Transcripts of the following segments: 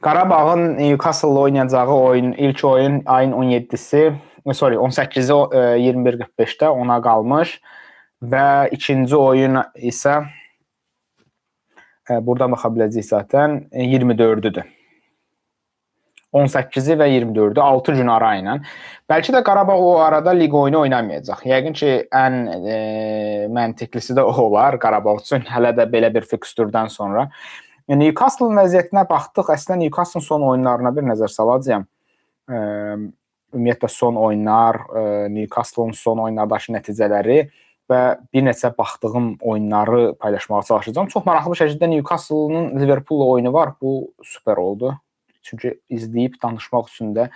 Qarabağın Newcastle-la oynayacağı oyun, ilk oyun ayın 17-si, 18-i 21:45-də ona qalmış və ikinci oyun isə buradan baxa biləcəyik zaten 24-düdür. 18-i və 24-ü 6 gün ara ilə. Bəlkə də Qarabağ o arada liq oyunu oynamayacaq. Yəqin ki, ən məntiqlisi də o olar Qarabağ üçün hələ də belə bir fikstürdən sonra. Newcastle-ın vəziyyətinə baxdıq. Əslində Newcastle-ın son oyunlarına bir nəzər salacağam. Ümumiyyətlə son oyunlar, Newcastle-ın son oyunlardakı nəticələri və bir neçə baxdığım oyunları paylaşmağa çalışacağam. Çox maraqlı bir şəkildə Newcastle-ın Liverpool-la oyunu var. Bu super oldu. Çünki izləyib danışmaq üçün də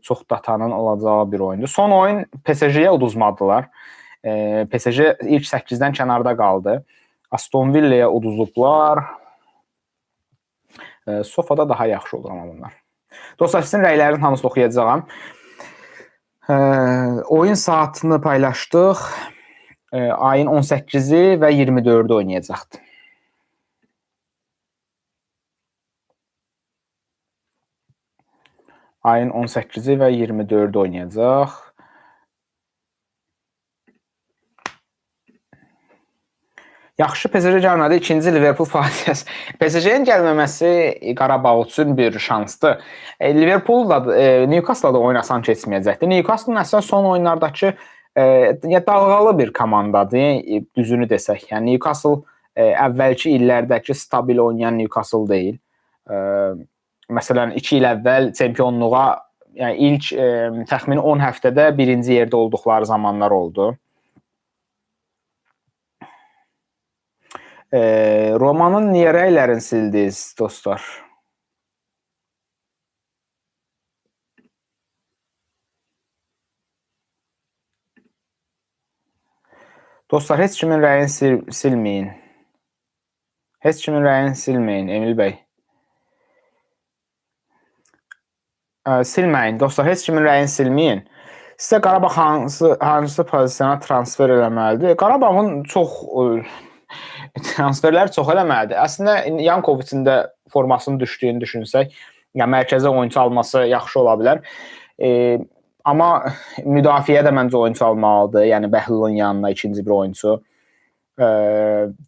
çox datanın olacağı bir oyundur. Son oyun PSG-yə uduzmadılar. PSG ilk 8-dən kənarda qaldı. Aston Villa'ya uduzublar. Sofada daha yaxşı olur amma bunlar. Dostlar, sizin rəylərin hamısını oxuyacağam. Oyun saatını paylaşdıq. Ayın 18-i və 24-ü oynayacaqdır. Ayın 18-i və 24-ü oynayacaq. Yaxşı, PSG gəlmədi. İkinci Liverpool faciəsi. PSG-nin gəlməməsi Qarabağ üçün bir şansdır. Liverpool da, Newcastle da oynasan keçməyəcəkdir. Newcastle-ın əslində son oyunlardakı dalğalı bir komandadır, düzünü desək. Yəni Newcastle əvvəlki illərdəki stabil oynayan Newcastle deyil. Məsələn, 2 il əvvəl çempionluğa, yəni ilk təxmini 10 həftədə birinci yerdə olduqları zamanlar oldu. Romanın niyə rəylərini sildiniz, dostlar? Dostlar, heç kimin rəyini silməyin. Heç kimin rəyini silməyin, Emil bəy. Silməyin, dostlar, heç kimin rəyini silməyin. Sizə Qarabağ hansı pozisiyona transfer eləməlidir? Qarabağın çox transferlər çox eləməlidir. Əslində, Yankovicin də formasının düşdüyünü düşünsək, yəni mərkəzə oyuncu alması yaxşı ola bilər. Amma müdafiəyə də məncə oyuncu almalıdır. Yəni Bəhlulun yanına ikinci bir oyuncu.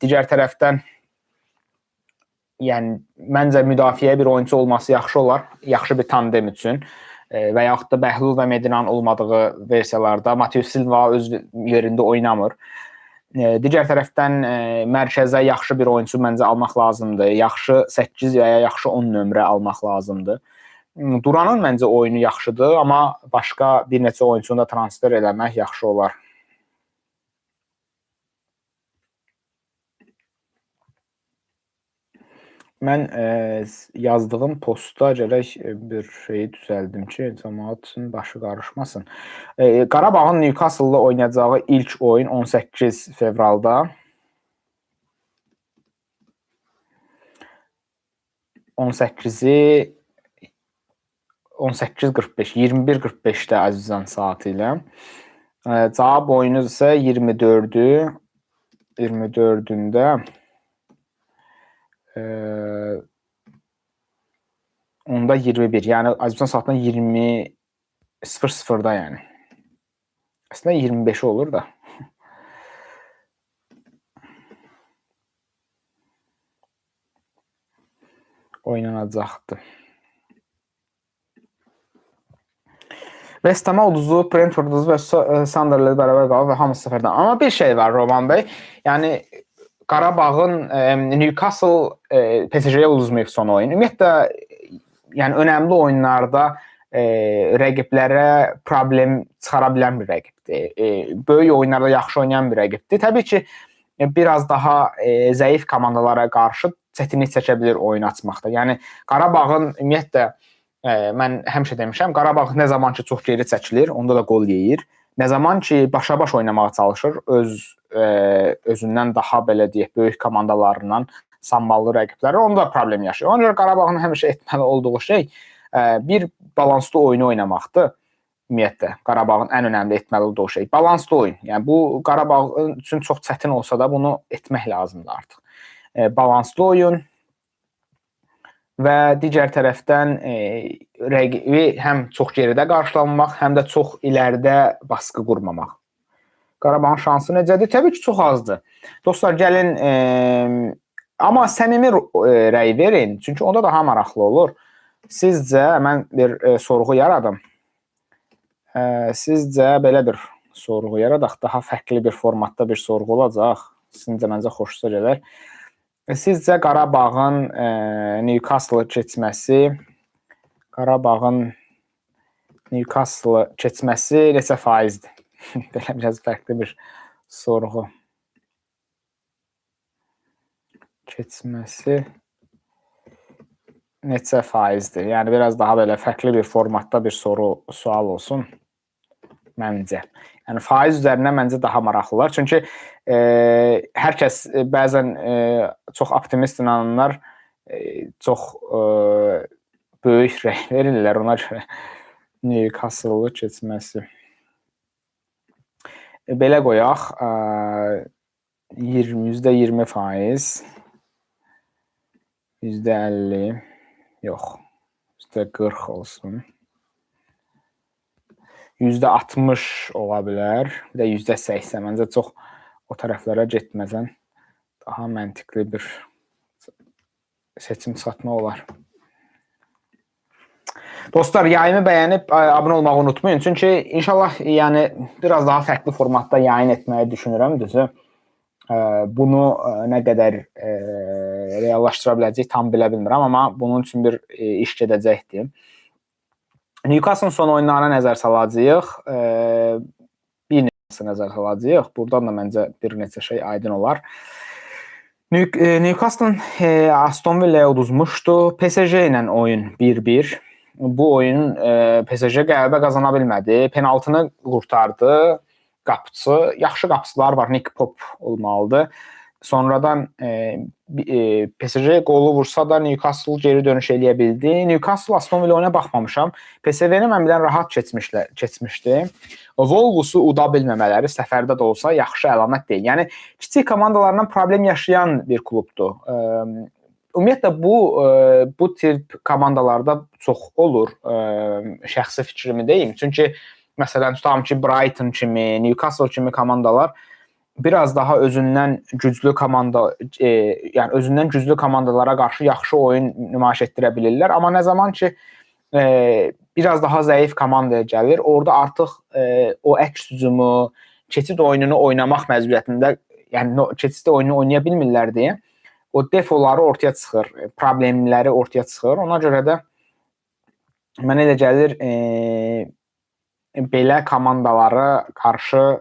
Digər tərəfdən yəni məncə müdafiəyə bir oyuncu olması yaxşı olar. Yaxşı bir tandem üçün. Və yaxud da Bəhlul və Medinanın olmadığı versiyalarda Mateus Silva öz yerində oynamır. Digər tərəfdən mərkəzə yaxşı bir oyuncu məncə almaq lazımdır. Yaxşı 8 və ya yaxşı 10 nömrə almaq lazımdır. Duranın məncə oyunu yaxşıdır, amma başqa bir neçə oyuncunu da transfer eləmək yaxşı olar. Mən yazdığım postda gərək bir şeyi düzəldim ki, cəmaatın başı qarışmasın. Qarabağın Newcastle-la oynayacağı ilk oyun 18 fevralda. 18-i 18:45, 21:45-də Azizan saatı ilə. Cavab oyunu isə 24-ü, 24-ündə onda 21, yəni Azərbaycan saatında 20:00-da yəni. Əslində 25 olur da. Oynanacaqdır. West Ham-a uduzub, Brentford uduzub və Sunderland bərabər qalıb və hamısı səfərdən. Amma bir şey var Roman bəy, yəni Qarabağın Newcastle PSG-yə uduzmayıb son oyun. Ümumiyyətlə, yəni önəmli oyunlarda rəqiblərə problem çıxara bilən bir rəqibdir. Böyük oyunlarda yaxşı oynayan bir rəqibdir. Təbii ki, biraz daha zəif komandalara qarşı çətinlik çəkə bilir oyun açmaqda. Yəni Qarabağın ümumiyyətlə, mən həmişə demişəm, Qarabağ nə zaman ki çox geri çəkilir, onda da qol yeyir. Nə zaman ki başa-baş oynamağa çalışır, özündən daha belə deyək, böyük komandalarından samballı rəqibləri, onda da problem yaşayır. Ona görə Qarabağın həmişə etməli olduğu şey bir balanslı oyunu oynamaqdır. Ümumiyyətlə, Qarabağın ən önəmli etməli olduğu şey balanslı oyun. Yəni bu Qarabağ üçün çox çətin olsa da bunu etmək lazımdır artıq. Balanslı oyun və digər tərəfdən rəqibi həm çox geridə qarşılanmaq, həm də çox illərdə baskı qurmamaq. Qarabağın şansı necədir? Təbii ki, çox azdır. Dostlar, gəlin, amma səmimi rəy verin, çünki onda daha maraqlı olur. Sizcə, mən bir sorğu yaradım. Sizcə, belə bir sorğu yaradaq, daha fərqli bir formatda bir sorğu olacaq. Sizcə, məncə xoşunuza gələr. Sizcə, Qarabağın Newcastle keçməsi, neçə faizdir? Belə biraz fərqli bir sorğu. Keçməsi neçə faizdir? Yəni, biraz daha belə fərqli bir formatda bir sual olsun məncə. Yəni, faiz üzərinə məncə daha maraqlılar. Çünki hər kəs bəzən çox optimist inananlar çox böyük rəy verirlər ona görə Newcastle keçməsi. Belə qoyaq, %20%, %50, yox, %40 olsun. %60 ola bilər, bir də %80. Məncə çox o tərəflərə getməzən daha məntiqli bir seçim çıxartma olar. Dostlar, yayımı bəyənib abunə olmağı unutmayın. Çünki inşallah yəni biraz daha fərqli formatda yayın etməyi düşünürəm, düzü. Bunu nə qədər reallaşdıra biləcək tam bilə bilmirəm, amma bunun üçün bir iş gedəcəkdir. Newcastle son oyunlarına nəzər salacağıq. Bir neçə nəzər salacağıq. Buradan da məncə bir neçə şey aydın olar. Newcastle Aston Villa'ya uduzmuşdu. PSG ilə oyun 1-1. Bu oyun PSG qələbə qazana bilmədi. Penaltını qurtardı qapıçı. Yaxşı qapıçılar var. Nick Pope olmalıdır. Sonradan PSG qolu vursa da Newcastle geri dönüş eləyə bildi. Newcastle Aston Villa oyuna baxmamışam. PSV-ni mən bilən rahat keçmişdi. Wolves'u uda bilməmələri səfərdə də olsa yaxşı əlamət deyil. Yəni kiçik komandalarla problem yaşayan bir klubdur. Ümumiyyətlə bu tip komandalarda çox olur, şəxsi fikrimi deyim. Çünki məsələn tutam ki Brighton kimi, Newcastle kimi komandalar biraz daha özündən güclü komandalara qarşı yaxşı oyun nümayiş etdirə bilirlər. Amma nə zaman ki biraz daha zəif komandaya gəlir, orada artıq o əks hücumu, keçid oyununu oynamaq məcburiyyətində, yəni keçid oyununu oynaya bilmirlər deyə o defoları ortaya çıxır, problemləri ortaya çıxır. Ona görə də mənə elə gəlir belə komandalara qarşı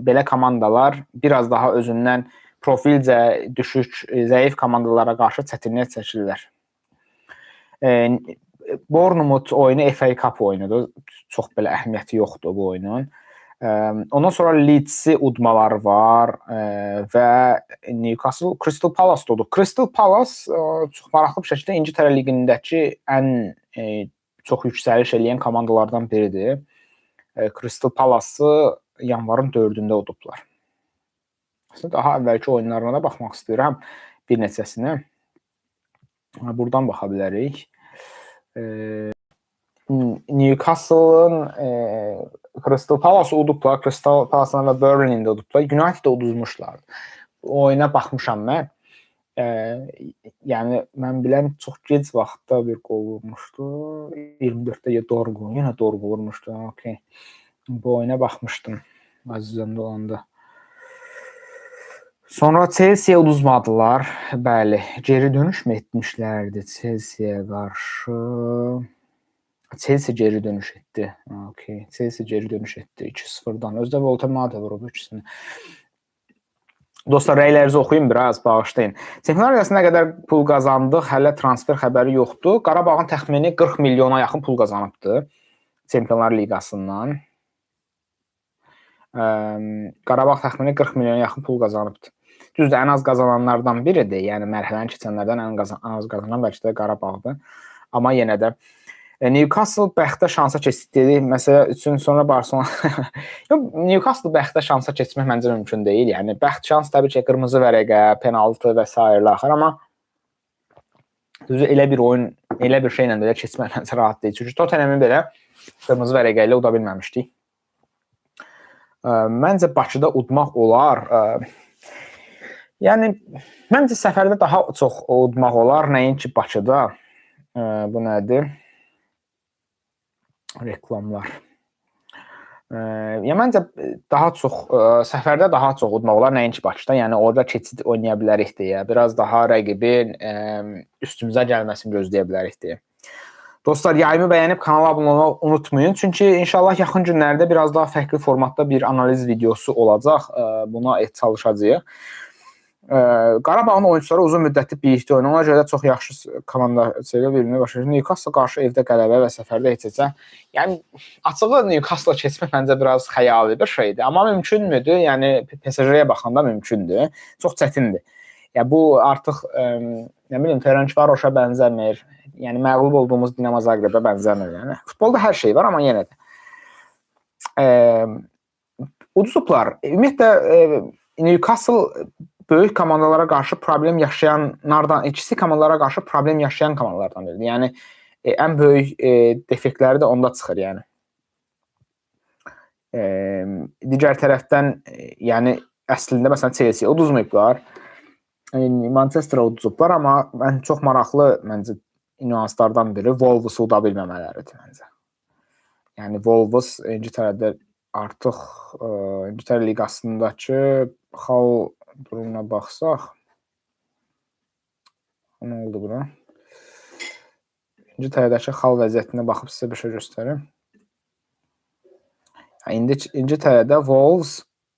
belə komandalar biraz daha özündən profilcə düşük, zəif komandalara qarşı çətinlik çəkirlər. Bournemouth oyunu FA Cup oyunudur. Çox belə əhəmiyyəti yoxdur bu oyunun. Ondan sonra Leeds-i udmalar var və Newcastle Crystal Palace oldu. Crystal Palace çox maraqlı bir şəkildə İngiltərə liqindəki ən çox yüksəliş eləyən komandalardan biridir. Crystal Palace-ı yanvarın 4-ündə udublar. Daha əvvəlki oyunlarına da baxmaq istəyirəm bir neçəsinə. Buradan baxa bilərik. Newcastle-ın Crystal Palace udublar, Crystal Palace və Burnley-də udublar. United-də uduzmuşlar. Oyuna baxmışam mən. Yəni mən bilən çox gec vaxtda bir qol vurmuşdu. 24-də Dorgu, yenə Dorgu vurmuşdu. Okay. Bu oyuna baxmışdım Azizəmdə olanda. Sonra Chelsea-yə uduzmadılar. Bəli, geri dönüş mü etmişlərdi Chelsea-yə qarşı? Chelsea geri dönüş etdi. Okay. Chelsea geri dönüş etdi 2-0-dan. Özdə Voltemade vurdu ikisini. Dostlar, rəylərinizi oxuyun biraz, bağışlayın. Çempionlar Liqasında nə qədər pul qazandıq, hələ transfer xəbəri yoxdur. Qarabağın təxmini 40 milyona yaxın pul qazanıbdı Çempionlar Liqasından. Qarabağ təxmini 40 milyona yaxın pul qazanıbdı. Düzdür, ən az qazananlardan biridir. Yəni mərhələni keçənlərdən ən az qazanan bəlkə də Qarabağdır. Amma yenə də Newcastle bəxtə şansa keçdi. Məsələ üçün sonra Barcelona Newcastle bəxtə şansa keçmək məncə mümkün deyil. Yəni bəxt şans təbii ki qırmızı vərəqə, penaltı və s. axır, amma Düzü elə bir oyun, elə bir şeylə belə keçmək məncə rahat deyil. Çünki Tottenhamı belə qırmızı vərəqə ilə uda bilməmişdik. Məncə Bakıda udmaq olar. Yəni məncə səfərdə daha çox udmaq olar, nəinki Bakıda. Bu nədir? Reklamlar. Ya məncə daha çox səfərdə daha çox udmaq olar, nəinki Bakıda. Yəni orada keçid oynaya bilərik deyə, biraz daha rəqibin üstümüzə gəlməsini gözləyə bilərik deyə. Dostlar, yayımı bəyənib kanala abunə olmağı unutmayın. Çünki inşallah yaxın günlərdə biraz daha fərqli formatda bir analiz videosu olacaq. Buna çalışacağıq. Qarabağın oyunçuları uzun müddətli birlikdə oynayır. Ona görə də çox yaxşı komanda seviyə birini başlayır. Newcastle qarşı evdə qələbə və səfərdə heç-heçə. Yəni açığı Newcastle keçmək məncə biraz xəyali bir şeydir. Amma mümkünmüdür? Yəni PSG-yə baxanda mümkündür. Çox çətindir. Ya bu artıq nə bilim Ferencvaros'a bənzəmir. Yəni məğlub olduğumuz Dinamo Zagrebə bənzəmir. Yəni futbolda hər şey var, amma yenə də. Uduzublar. Ümumiyyətlə Newcastle böyük komandalara qarşı problem yaşayanlardan, ikisi komandalara qarşı problem yaşayan komandalardan biridir. Yəni ən böyük defektləri də onda çıxır, yəni. Digər tərəfdən, yəni əslində məsələn Chelsea uduzmayıblar. Manchester uduzublar, amma mən çox maraqlı məncə nüanslardan biri Wolves-u uda bilməmələridir məncə. Yəni Wolves İngiltərədə artıq İngiltərə liqasındakı xal durumuna baxsaq, nə oldu buna? İngiltərədəki xal vəziyyətinə baxıb sizə bir şey göstərim. İndi İngiltərədə Wolves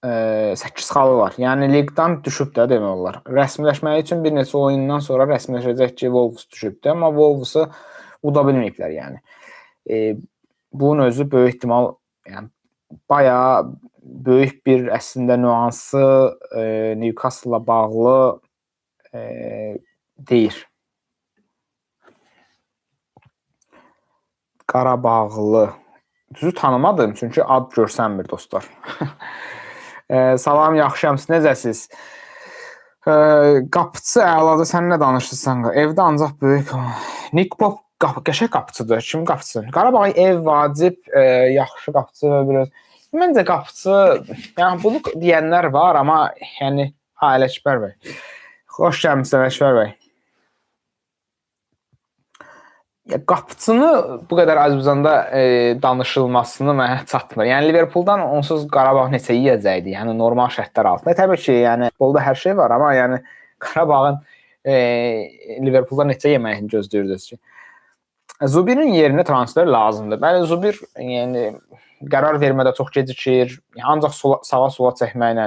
8 xalı var. Yəni liqdan düşüb də demək olar. Rəsmiləşməyi üçün bir neçə oyundan sonra rəsmiləşəcək ki, Wolves düşübdür, amma Wolves-u uda bilməyiblər yəni. Bunun özü böyük ehtimal, yəni bayağı böyük bir əslində nüansı Newcastle-la bağlı deyir. Qarabağlı. Düzü tanımadım, çünki ad görsənmir dostlar. Salam, yaxşıyam, siz necəsiz? Qapıçı əladır, sən nə danışırsan? Evdə ancaq böyük... Nick Pop qəşəng qapıçıdır. Kim qapıçı? Qarabağ ev vacib, yaxşı qapıçı və biraz... Məncə qapıçı, yəni bunu deyənlər var, amma yəni Ələkbər bəy. Xoş gəlmişsən Ələkbər bəy. Qapıçını bu qədər Azərbaycanda danışılmasını mənə çatmır. Yəni Liverpooldan onsuz Qarabağ neçə yeyəcəkdi? Yəni normal şərtlər altında. Təbii ki, yəni futbolda hər şey var, amma yəni Qarabağın Liverpooldan neçə yeməyini gözləyirdiniz ki? Zubirin yerinə transfer lazımdır. Bəli, Zubir yəni qərar vermədə çox gecikir. Ancaq sağa sola çəkməklə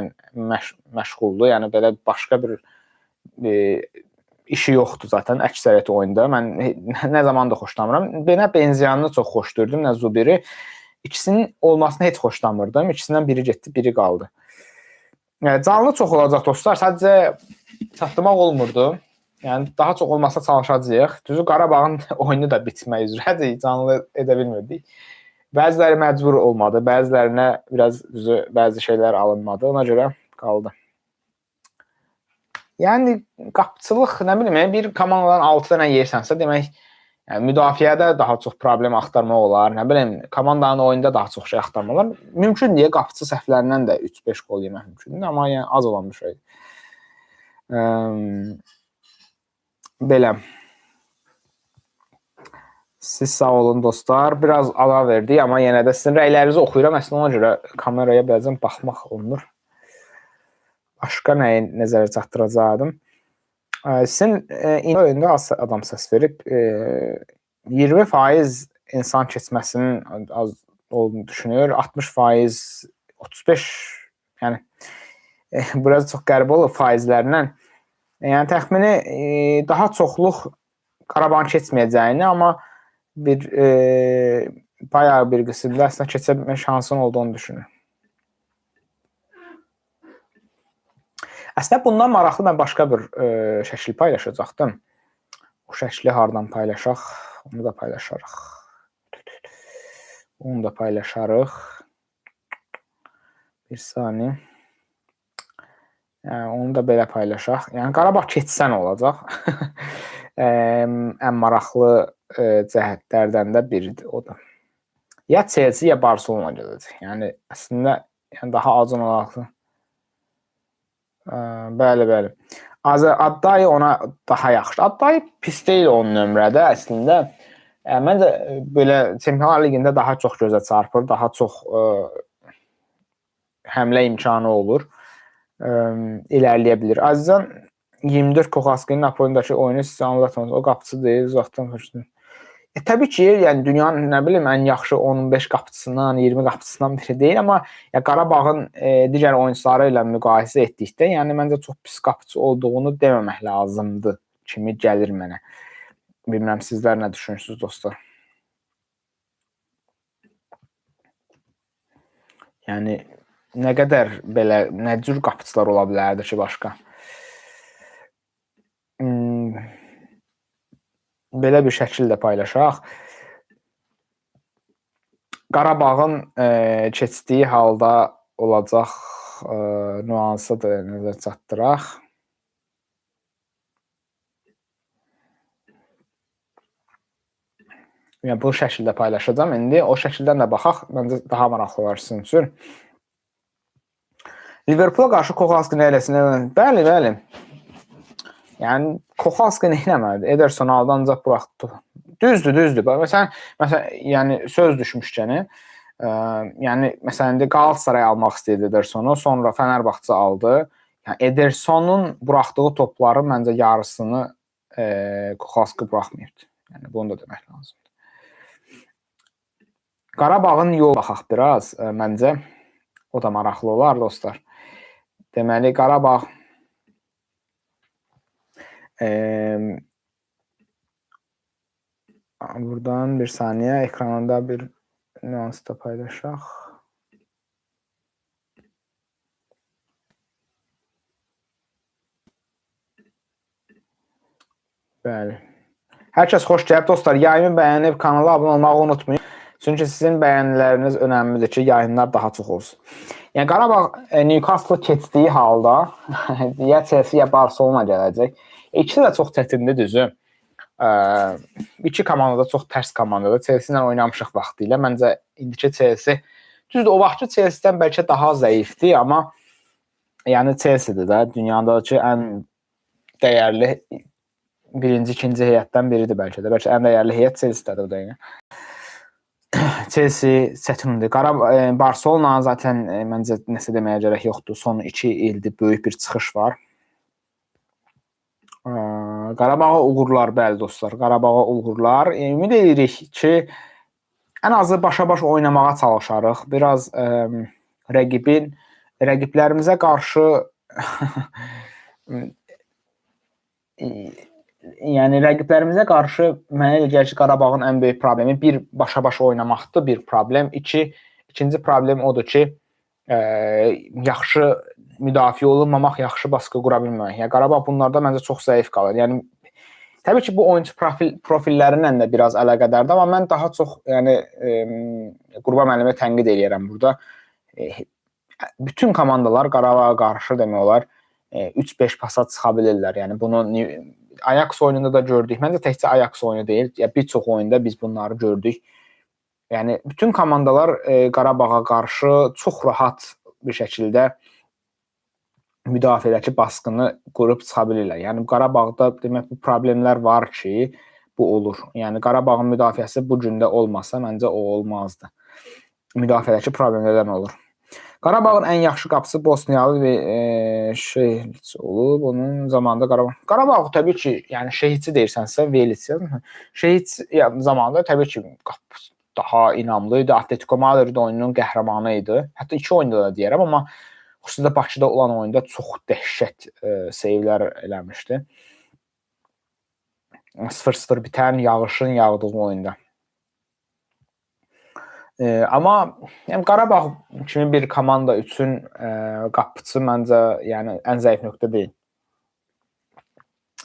məşğuldur. Yəni belə başqa bir işi yoxdur zaten əksəriyyət oyunda. Mən nə zaman da xoşlamıram. Benə Benziyanını çox xoşdurdum, nə Zubiri. İkisinin olmasını heç xoşlamırdım. İkisindən biri getdi, biri qaldı. Canlı çox olacaq dostlar. Sadəcə çatdırmaq olmurdu. Yəni daha çox olmasa çalışacağıq. Düzü Qarabağın oyunu da bitmək üzrədir. Canlı edə bilmirdik. Bəziləri məcbur olmadı. Bəzilərinə biraz düzü bəzi şeylər alınmadı. Ona görə qaldı. Yəni qapıçılıq, nə bilim, bir komandadan 6 dənə yeyirsənsə, demək, yəni, müdafiədə daha çox problem axtarmaq olar, nə bilim, komandanın oyunda daha çox şey axtarmaq olar. Mümkün deyə qapıçı səhvlərindən də 3-5 gol yemək mümkündür, amma yəni az olan bir şeydir. Belə. Siz sağ olun dostlar. Biraz ala verdik, amma yenə də sizin rəylərinizi oxuyuram. Əslində ona görə kameraya bəzən baxmaq olunur. Başqa nəyi nəzərə çatdıracaqdım? Sizin oyunda az adam səs verib 20% insan keçməsinin az olduğunu düşünür. 60%, 35%, yəni biraz çox qəribə olur faizlərlə. Yəni təxmini daha çoxluq Qarabağın keçməyəcəyini, amma bir bayağı bir qismdə əslində keçə bilmə şansın olduğunu düşünür. Əslində bundan maraqlı mən başqa bir şəkil paylaşacaqdım. O şəkli hardan paylaşaq? Onu da paylaşarıq. Onu da paylaşarıq. Bir saniyə. Yəni onu da belə paylaşaq. Yəni Qarabağ keçsən olacaq. ən maraqlı cəhətlərdən də biridir o da. Ya Chelsea ya Barcelona gələcək. Yəni əslində daha acın olaraq. Bəli. Adday ona daha yaxşı. Adday pis deyil onun nömrədə əslində. Məncə belə Çempionlar Liqində daha çox gözə çarpır, daha çox həmlə imkanı olur. İlərləyə bilir. Azizən 24 Koxaskinin Napolindəki oyunu sizə anlatmaz. O qapıçı deyil, uzaqdan xoşdur. Təbii ki, yəni dünyanın nə bilim ən yaxşı 15 qapıçısından, 20 qapıçısından biri deyil, amma ya Qarabağın digər oyunçuları ilə müqayisə etdikdə, yəni məncə çox pis qapıçı olduğunu deməmək lazımdır kimi gəlir mənə. Bilmirəm sizlər nə düşünürsünüz dostlar? Yəni nə qədər belə nə cür qapıçılar ola bilərdi ki başqa? Belə bir şəkildə paylaşaq. Qarabağın keçdiyi halda olacaq nüansı da nəzər çatdıraq. Yəni bu şəkildə paylaşacağam indi. O şəkildən də baxaq. Məncə daha maraqlı olar sizin üçün. Liverpoola qarşı Koxaskini eləsinə. Bəli. Yəni Koxaskini eləmədi. Edersonu aldı, ancaq buraxdı. Düzdür. Məsələn, yəni söz düşmüşkən, yəni məsələn indi Galatasaray almaq istəyirdi Edersonu, sonra Fenerbahçe aldı. Yəni Edersonun buraxdığı topları məncə yarısını Koxaski buraxmayıbdı. Yəni bunu da demək lazımdır. Qarabağın yolu baxaq biraz, məncə o da maraqlı olar dostlar. Deməli Qarabağ buradan bir saniyə ekranında bir nüans da paylaşaq. Bəli. Hər kəs xoş gəlib dostlar. Yayımı bəyənib kanala abunə olmağı unutmayın. Çünki sizin bəyəniləriniz önəmlidir ki, yayımlar daha çox olsun. Yəni Qarabağ Newcastle keçdiyi halda ya Chelsea ya Barcelona gələcək. İkisi də çox çətindir düzü. İki komanda da çox tərs komandadır. Chelsea ilə oynamışıq vaxtı ilə. Məncə indiki Chelsea düzdür, o vaxtki Chelsea-dən bəlkə daha zəifdir, amma yəni Chelsea-dir də dünyadakı ən dəyərli birinci, ikinci heyətdən biridir bəlkə də. Bəlkə ən dəyərli heyət Chelsea-dədir o dəqiqə. Chelsea çətindir. Barcelona zaten məncə nəsə deməyə gərək yoxdur. Son 2 ildir böyük bir çıxış var. Qarabağa uğurlar, bəli dostlar. Qarabağa uğurlar. Ümid edirik ki, ən azı başa-baş oynamağa çalışarıq. Biraz rəqiblərimizə qarşı yəni rəqiblərimizə qarşı mənə elə gəlir ki, Qarabağın ən böyük problemi bir başa-baş oynamaqdır, bir problem. İkinci problem odur ki, yaxşı müdafiə olunmamaq, yaxşı baskı qura bilməmək. Yəni Qarabağ bunlarda məncə çox zəif qalır. Yəni təbii ki, bu oyunçu profillərindən də biraz əlaqədardır, amma mən daha çox yəni Qurban müəllimi tənqid edirəm burada. Bütün komandalar Qarabağa qarşı demək olar 3-5 pasa çıxa bilirlər. Yəni bunu Ajax oyununda da gördük. Məncə təkcə Ajax oyunu deyil, bir çox oyunda biz bunları gördük. Yəni bütün komandalar Qarabağa qarşı çox rahat bir şəkildə müdafiədəki baskını qurub çıxa bilirlər. Yəni Qarabağda demək bu problemlər var ki, bu olur. Yəni Qarabağın müdafiəsi bu gündə olmasa məncə o olmazdı. Müdafiədəki problemlərdən olur. Qarabağın ən yaxşı qapısı Bosniyalı bir Şehic olub. Onun zamanında Qarabağ təbii ki, yəni Şehici deyirsənsə Velic. Şehic zamanında təbii ki, daha inamlı idi. Atletico Madrid oyununun qəhrəmanı idi. Hətta 2 oyunda da deyərəm, amma xüsusilə Bakıda olan oyunda çox dəhşət seyvlər eləmişdi. 0-0 bitən yağışın yağdığı oyunda. Amma yəni Qarabağ kimi bir komanda üçün qapıçı məncə yəni ən zəif nöqtə deyil.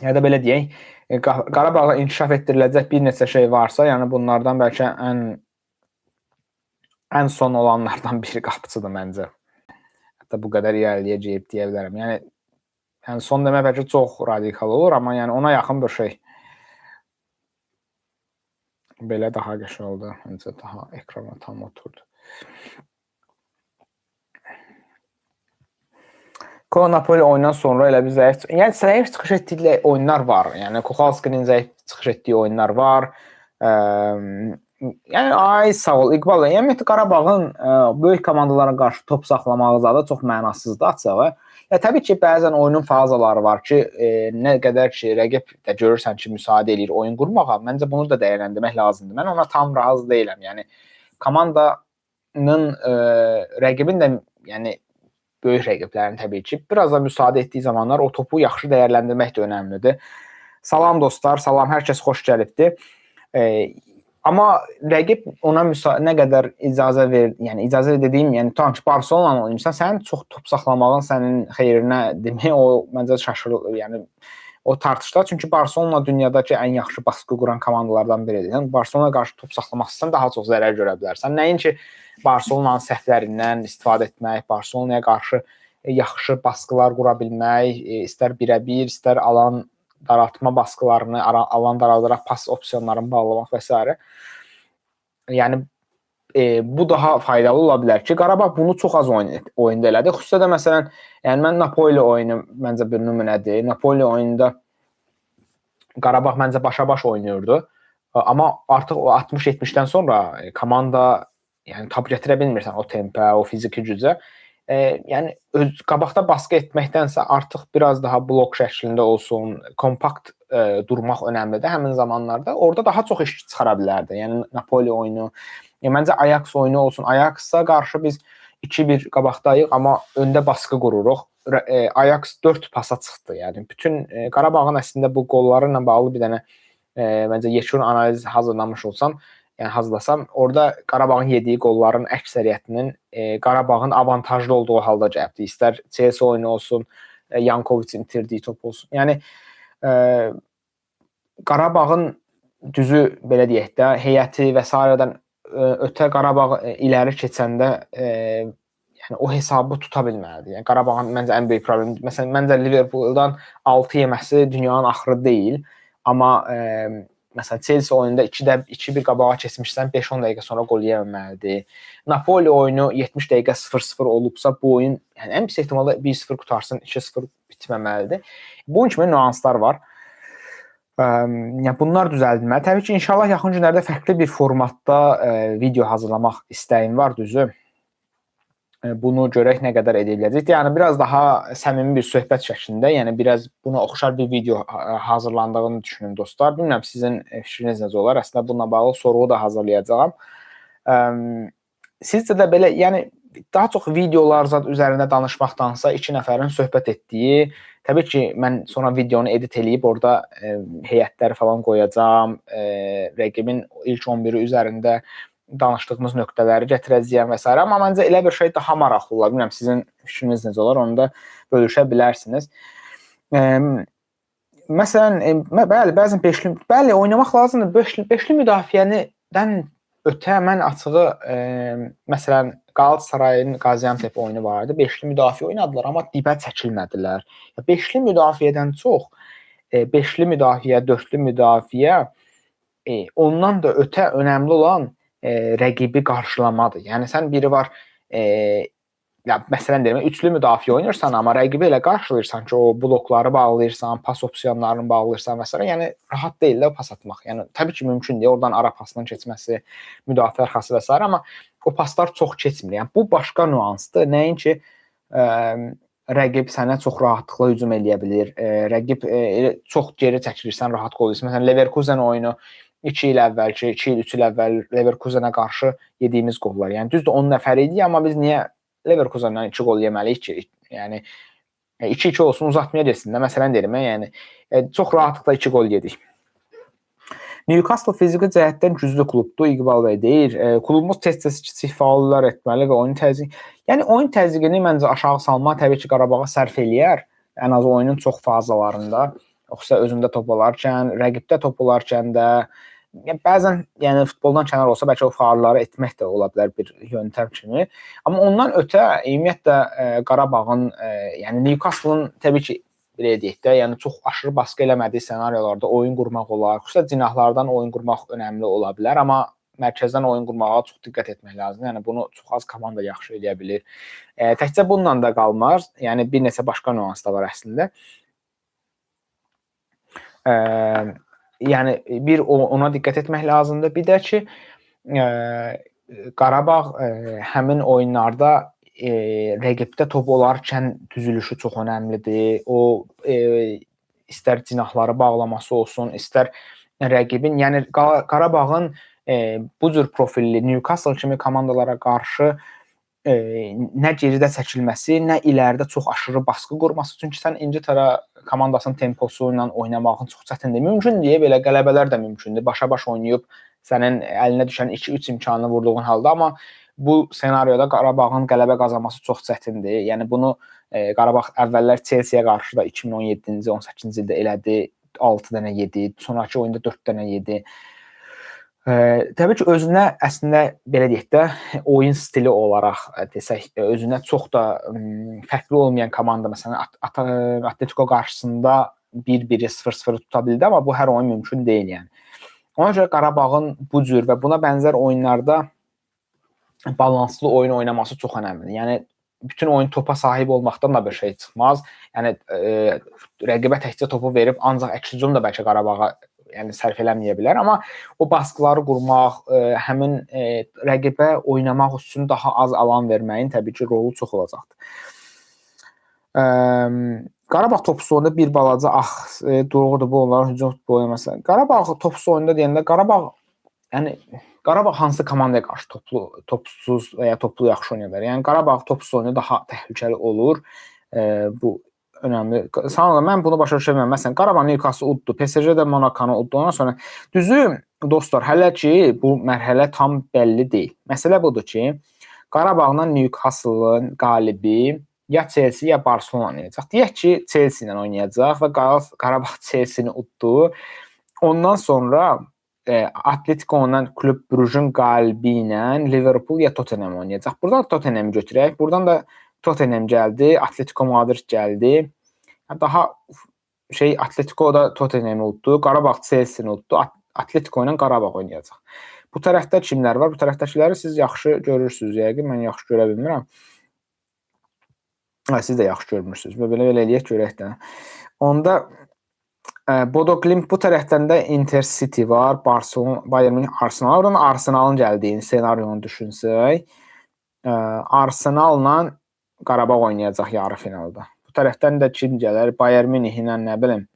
Ya da belə deyək, Qarabağa inkişaf etdiriləcək bir neçə şey varsa, yəni bunlardan bəlkə ən son olanlardan biri qapıçıdır məncə. Hətta bu qədər irəliləyəcəyib deyə bilərəm. Yəni son demək bəlkə çox radikal olur, amma yəni ona yaxın bir şey. Belə daha qəşəng oldu. Məncə daha ekrana tam oturdu. Napoli oyundan sonra elə bir zəif, yəni zəif çıxış etdiyi oyunlar var. Yəni Kuchalski'nin zəif çıxış etdiyi oyunlar var. Yəni ay sağ ol İqbal. Yəni Qarabağın böyük komandalara qarşı top saxlamağı da çox mənasızdır açığı. Ya təbii ki, bəzən oyunun fazaları var ki, nə qədər ki rəqib də görürsən ki, müsaade eləyir oyun qurmağa, məncə bunu da dəyərləndirmək lazımdır. Mən ona tam razı deyiləm. Yəni komandanın rəqibin də yəni böyük rəqiblərin təbii ki, biraz da müsaade etdiyi zamanlar o topu yaxşı dəyərləndirmək də önəmlidir. Salam dostlar, salam, hər kəs xoş gəlibdi. Amma rəqib ona nə qədər icazə verir, yəni icazə dediyim, yəni tam ki, Barcelona oynayırsan, sənin çox top saxlamağın sənin xeyrinə demək, o məncə şaşırır, yəni o tartışlar. Çünki Barcelona dünyadakı ən yaxşı baskı quran komandalardan biridir. Yəni Barcelona qarşı top saxlamaq istəsən daha çox zərər görə bilərsən. Nəinki Barcelonanın səhvlərindən istifadə etmək, Barcelonaya qarşı yaxşı baskılar qura bilmək, istər birə-bir, istər alan daraltma baskılarını, alan daraldaraq pas opsiyonlarını bağlamaq və s. Yəni bu daha faydalı ola bilər ki, Qarabağ bunu çox az oyunda elədi. Xüsusilə də məsələn, yəni mən Napoli oyunu məncə bir nümunədir. Napoli oyununda Qarabağ məncə başa-baş oynayırdı. Amma artıq o 60-70-dən sonra komanda yəni tab gətirə bilmirsən o tempə, o fiziki gücə. Yəni qabaqda baskı etməkdənsə artıq biraz daha blok şəklində olsun, kompakt durmaq önəmlidir həmin zamanlarda. Orada daha çox iş çıxara bilərdi. Yəni Napoli oyunu, məncə Ajax oyunu olsun. Ajax-a qarşı biz 2-1 qabaqdayıq, amma öndə baskı qururuq. Ajax 4 pasa çıxdı. Yəni bütün Qarabağın əslində bu qolları ilə bağlı bir dənə məncə yekun analiz hazırlamış olsam, yəni hazırlasam, orada Qarabağın yediyi qolların əksəriyyətinin Qarabağın avantajlı olduğu halda gəlibdi. İstər Chelsea oyunu olsun, Yankovicin itirdiyi top olsun. Yəni Qarabağın düzü belə deyək də, heyəti və s.dən ötə Qarabağ iləri keçəndə yəni o hesabı tuta bilməlidir. Yəni Qarabağın məncə ən böyük problemi, məsələn, məncə Liverpooldan 6 yeməsi dünyanın axırı deyil, amma məsələn, Chelsea oyununda 2-1 qabağa keçmişsən, 5-10 dəqiqə sonra qol yeməməlidir. Napoli oyunu 70 dəqiqə 0-0 olubsa, bu oyun yəni ən pis ehtimalda 1-0 qutarsın, 2-0 bitməməlidir. Bunun kimi nüanslar var. Yəni bunlar düzəldilməli. Təbii ki, inşallah yaxın günlərdə fərqli bir formatda video hazırlamaq istəyim var, düzü. Bunu görək nə qədər edə biləcəyik. Yəni biraz daha səmimi bir söhbət şəklində, yəni biraz buna oxşar bir video hazırlandığını düşünün dostlar. Bilmirəm sizin fikriniz necə olar. Əslində bununla bağlı sorğu da hazırlayacağam. Sizcə də belə, yəni daha çox videolar üzərində danışmaqdansa 2 nəfərin söhbət etdiyi, təbii ki, mən sonra videonu edit eləyib orada heyətləri falan qoyacağam, rəqibin ilk 11-i üzərində danışdığımız nöqtələri gətirəcəyəm və s. Amma məncə elə bir şey daha maraqlı olar. Bilmirəm sizin fikriniz necə olar, onu da bölüşə bilərsiniz. Məsələn, bəli, bəzən bəli, oynamaq lazımdır. Beşli müdafiədən ötə mən açığı, məsələn, Qalatasarayın Qaziantep oyunu vardı. Beşli müdafiə oynadılar, amma dibə çəkilmədilər. Beşli müdafiədən çox, beşli müdafiə, dördlü müdafiə ondan da ötə önəmli olan rəqibi qarşılamadır. Yəni sən biri var, məsələn deyirəm, üçlü müdafiə oynayırsan, amma rəqibi elə qarşılayırsan ki, o blokları bağlayırsan, pas opsiyonlarını bağlayırsan və s. Yəni rahat deyil də pas atmaq. Yəni təbii ki, mümkün deyil, oradan ara pasının keçməsi, müdafiə arxası və s. amma o paslar çox keçmir. Yəni bu başqa nüansdır. Nəinki rəqib sənə çox rahatlıqla hücum eləyə bilir. Rəqib çox geri çəkilirsən, rahat qol yeyirsən. Məsələn, Leverkusen oyunu 2 il əvvəlki, 2 il, 3 il əvvəl Leverkusenə qarşı yediyimiz qollar. Yəni düzdür 10 nəfər idi, amma biz niyə Leverkusendən 2 qol yeməliyik ki? Yəni 2-2 olsun, uzatmaya getsin də. Məsələn deyirəm, yəni çox rahatlıqla 2 qol yedik. Newcastle fiziki cəhətdən güclü klubdur, İqbal bəy deyir. Klubumuz tez-tez kiçik faullar etməli və oyun təzyiqi. Yəni oyun təzyiqini məncə aşağı salma təbii ki, Qarabağa sərf eləyər. Ən az oyunun çox fazalarında. Yoxsa özündə top olarkən, rəqibdə top olarkən də bəzən yəni futboldan kənar olsa bəlkə o faulları etmək də ola bilər bir yöntəm kimi. Amma ondan ötə ümumiyyətlə Qarabağın, yəni Newcastle-ın təbii ki belə deyək də, yəni çox aşırı baskı eləmədiyi ssenariyalarda oyun qurmaq olar. Xüsusən cinahlardan oyun qurmaq önəmli ola bilər, amma mərkəzdən oyun qurmağa çox diqqət etmək lazımdır. Yəni bunu çox az komanda yaxşı eləyə bilir. Təkcə bununla da qalmaz. Yəni bir neçə başqa nüans da var əslində. Yəni bir ona diqqət etmək lazımdır. Bir də ki, Qarabağ həmin oyunlarda rəqibdə top olarkən düzülüşü çox önəmlidir. O istər cinahları bağlaması olsun, istər rəqibin, yəni Qarabağın bu cür profilli Newcastle kimi komandalara qarşı nə geridə çəkilməsi, nə iləridə çox aşırı baskı qurması. Çünki sən İngiltərə komandasının temposu ilə oynamağın çox çətindir. Mümkün deyə belə qələbələr də mümkündür. Başa-baş oynayıb sənin əlinə düşən 2-3 imkanını vurduğun halda, amma bu senaryoda Qarabağın qələbə qazanması çox çətindir. Yəni bunu Qarabağ əvvəllər Chelsea-yə qarşı da 2017-ci, 18-ci ildə elədi. 6 dənə yedi, sonrakı oyunda 4 dənə yedi. Təbii ki, özünə əslində belə deyək də, oyun stili olaraq desək, özünə çox da fərqli olmayan komanda, məsələn, Atletico qarşısında 1-1, 0-0 tuta bildi, amma bu hər oyun mümkün deyil yəni. Ona görə Qarabağın bu cür və buna bənzər oyunlarda balanslı oyun oynaması çox önəmlidir. Yəni bütün oyun topa sahib olmaqdan da bir şey çıxmaz. Yəni rəqibə təkcə topu verib ancaq əks hücum da bəlkə Qarabağa sərf eləməyə bilər, amma o baskıları qurmaq, həmin rəqibə oynamaq üçün daha az alan verməyin təbii ki, rolu çox olacaqdır. Qarabağ topsuz oyunda bir balaca doğrudur bu onların hücum futbolu oynaması. Qarabağ topsuz oyunda deyəndə Qarabağ hansı komandaya qarşı topsuz və ya toplu yaxşı oynaya bilər? Yəni Qarabağ topsuz oyunda daha təhlükəli olur. Bu önəmli. Sanırım mən bunu başa düşürəm. Məsələn, Qarabağ Newcastle uddu, PSG də Monaco-nu uddu. Ondan sonra düzü dostlar, hələ ki bu mərhələ tam bəlli deyil. Məsələ budur ki, Qarabağla Newcastle-ın qalibi ya Chelsea ya Barcelona oynayacaq. Deyək ki, Chelsea ilə oynayacaq və Qarabağ Chelsea-ni uddu. Ondan sonra Atletico-dan Klub Brugge-ün qalibi ilə Liverpool ya Tottenham oynayacaq. Buradan Tottenhamı götürək. Buradan da Tottenham gəldi, Atletico Madrid gəldi. Daha Atletico da Tottenhamı uddu, Qarabağ Chelsea-ni uddu. Atletico ilə Qarabağ oynayacaq. Bu tərəfdə kimlər var? Bu tərəfdəkiləri siz yaxşı görürsünüz yəqin. Mən yaxşı görə bilmirəm. Siz də yaxşı görmürsünüz. Belə eləyək görək də. Onda Bodo Glimt bu tərəfdən də Intercity var, Barcelona, Bayern Münih, Arsenal. Oradan Arsenalın gəldiyi senaryonu düşünsək. Arsenal'la Qarabağ oynayacaq yarı finalda. Bu tərəfdən də kim gələr? Bayern Münih ilə nə bilim.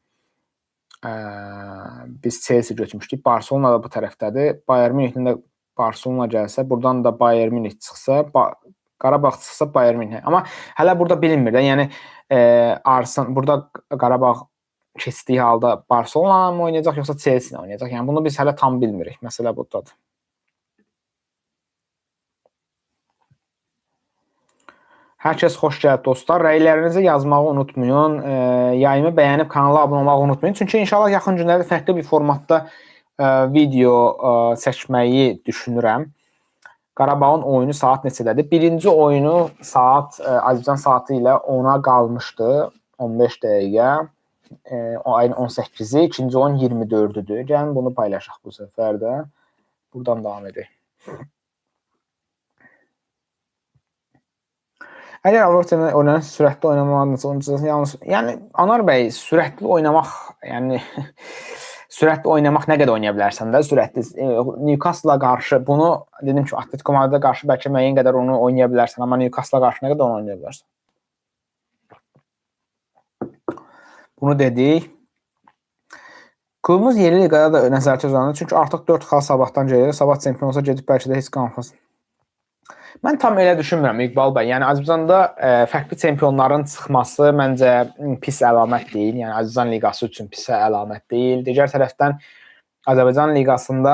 Biz Chelsea götürmüşdük. Barcelona da bu tərəfdədir. Bayern Münihlə də Barcelona gəlsə, buradan da Bayern Münih çıxsa, Qarabağ çıxsa Bayern Münih. Amma hələ burada bilinmir də. Yəni burada Qarabağ keçdiyi halda Barcelona mı oynayacaq yoxsa Chelsea ilə oynayacaq? Yəni bunu biz hələ tam bilmirik. Məsələ burdadır. Hər kəs xoş gəlib dostlar. Rəylərinizi yazmağı unutmayın. Yayımı bəyənib kanala abunə olmağı unutmayın. Çünki inşallah yaxın günlərdə fərqli bir formatda video çəkməyi düşünürəm. Qarabağın oyunu saat neçədədir? Birinci oyunu saat Azərbaycan saatı ilə 10-a qalmışdı. 15 dəqiqə. Ayın 18-i. İkinci oyun 24-düdür. Gəlin bunu paylaşaq bu səfər də. Buradan davam edək. Əgər Avropa oynanan sürətli oynamaq, yəni Anar bəy, sürətli oynamaq, yəni sürətli oynamaq nə qədər oynaya bilərsən də, sürətli Newcastle-a qarşı bunu dedim ki, Atletico Madrid-ə qarşı bəlkə müəyyən qədər onu oynaya bilərsən, amma Newcastle-a qarşı nə qədər onu oynaya bilərsən? Bunu dedik. Klubumuz yeni liqada da nəzarətə uzanır, çünki artıq 4 xal sabahdan gedir, sabah çempion olsa gedib bəlkə də heç qalmaz. Mən tam elə düşünmürəm İqbal bəy. Yəni Azərbaycanda fərqli çempionların çıxması məncə pis əlamət deyil. Yəni Azərbaycan liqası üçün pis əlamət deyil. Digər tərəfdən Azərbaycan liqasında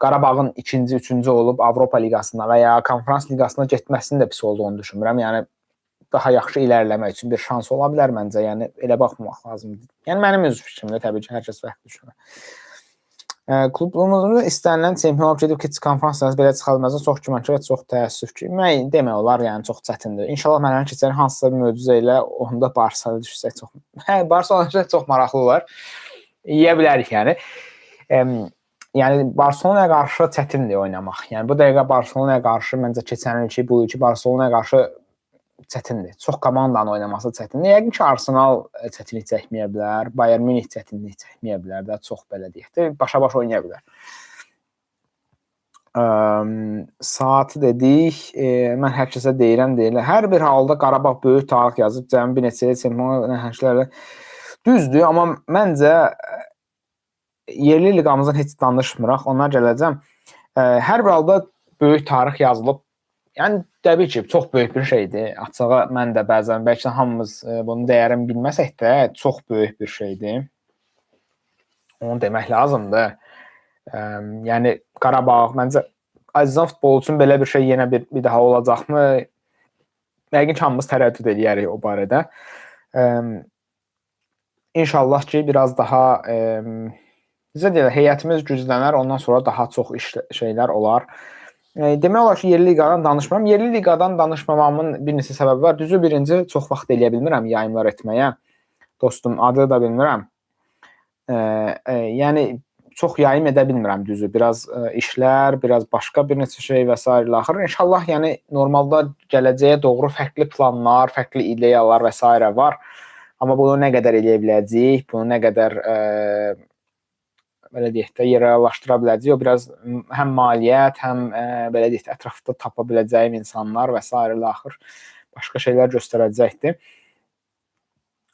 Qarabağın ikinci, üçüncü olub Avropa liqasına və ya konferans liqasına getməsinin də pis olduğunu düşünmürəm. Yəni daha yaxşı ilərləmək üçün bir şans ola bilər məncə. Yəni elə baxmamaq lazımdır. Yəni mənim öz fikrimdə təbii ki, hər kəs fərqli düşünür. Klubumuzda istənilən çempionluq gedib keçid konfransiyasında belə çıxa bilməzsə çox güman və çox təəssüf ki, mən demək olar, yəni çox çətindir. İnşallah mərhələni keçərik hansısa bir möcüzə ilə onda Barsa düşsək çox. Barsa olacaq çox maraqlı olar. Yeyə bilərik yəni. Yəni Barselonaya qarşı çətindir oynamaq. Yəni bu dəqiqə Barselonaya qarşı məncə keçən ilki, bu ilki Barselonaya qarşı çətindir. Çox komandanın oynaması çətindir. Yəqin ki, Arsenal çətinlik çəkməyə bilər, Bayern Münih çətinlik çəkməyə bilər də, çox belə deyək də, başa-baş oynaya bilər. Saatı dedik, mən hər kəsə deyirəm. Hər bir halda Qarabağ böyük tarix yazıb, cəmi bir neçə çempionlar nəhənglərlə düzdür, amma məncə yerli liqamızdan heç danışmıraq, ona gələcəm. Hər bir halda böyük tarix yazılıb. Yəni təbii ki, çox böyük bir şeydir. Açığı mən də bəzən, bəlkə hamımız bunun dəyərini bilməsək də, çox böyük bir şeydir. Onu demək lazımdır. Yəni Qarabağ, məncə Azizan futbolu üçün belə bir şey yenə bir daha olacaqmı? Yəqin ki, hamımız tərəddüd edərik o barədə. İnşallah ki, biraz daha bizə deyək, heyətimiz güclənər, ondan sonra daha çox şeylər olar. Demək olar ki, yerli liqadan danışmıram. Yerli liqadan danışmamamın bir neçə səbəbi var. Düzü birinci, çox vaxt eləyə bilmirəm yayımlar etməyə. Dostum, adı da bilmirəm. Yəni, çox yayım edə bilmirəm düzü. Biraz işlər, biraz başqa bir neçə şey və s. ilə axır. İnşallah, yəni, normalda gələcəyə doğru fərqli planlar, fərqli ideyalar və s. var. Amma bunu nə qədər eləyə biləcəyik, bunu nə qədər belə deyək də, yerləşdirə biləcəyik. O biraz həm maliyyət, həm belə deyək də, ətrafda tapa biləcəyim insanlar və s. ilə axır başqa şeylər göstərəcəkdir.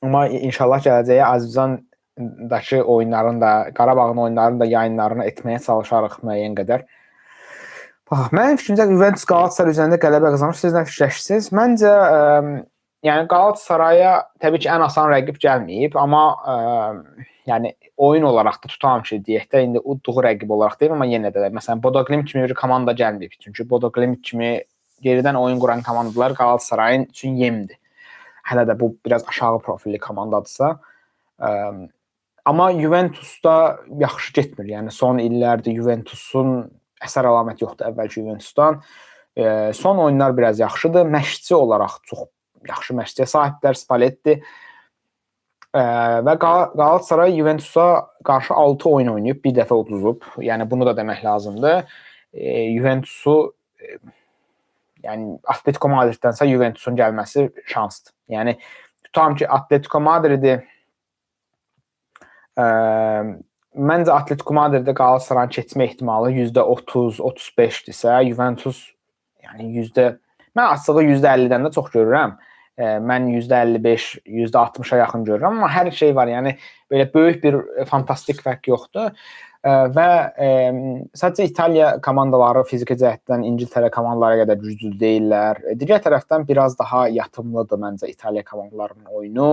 Amma inşallah gələcəyə Azərbaycandakı oyunların da, Qarabağın oyunlarının da yayınlarını etməyə çalışarıq müəyyən qədər. Mənim fikrimcə Juventus Galatasaray üzərində qələbə qazanmış. Siz nə fikirləşirsiniz? Məncə, yəni Qalatasaraya təbii ki, ən asan rəqib gəlməyib, amma yəni oyun olaraq da tutam ki, deyək də, indi udduğu rəqib olaraq deyim, amma yenə də, məsələn, Bodo Glimt kimi bir komanda gəlməyib. Çünki Bodo Glimt kimi geridən oyun quran komandalar Qalatasarayın üçün yemdir. Hələ də bu biraz aşağı profilli komandadırsa. Amma Juventusda yaxşı getmir. Yəni son illərdə Juventusun əsər əlamət yoxdur əvvəlki Juventusdan. Son oyunlar biraz yaxşıdır. Məşqçi olaraq çox yaxşı məşqçiyə sahiblər, Spalletti. Və Galatasaray Juventusa qarşı 6 oyun oynayıb, bir dəfə uduzub. Yəni bunu da demək lazımdır. Juventusu yəni Atletico Madrid'dənsə Juventusun gəlməsi şansdır. Yəni tutam ki, Atletico Madrid'i məncə Atletico Madrid'də Galatasarayın keçmə ehtimalı %30-35-dirsə, Juventus yəni mən açığı %50-dən də çox görürəm. Mən %55, %60-a yaxın görürəm, amma hər şey var. Yəni belə böyük bir fantastik fərq yoxdur. Və sadəcə İtaliya komandaları fiziki cəhətdən İngiltərə komandalara qədər güclü deyillər. Digər tərəfdən biraz daha yatımlıdır məncə İtaliya komandalarının oyunu.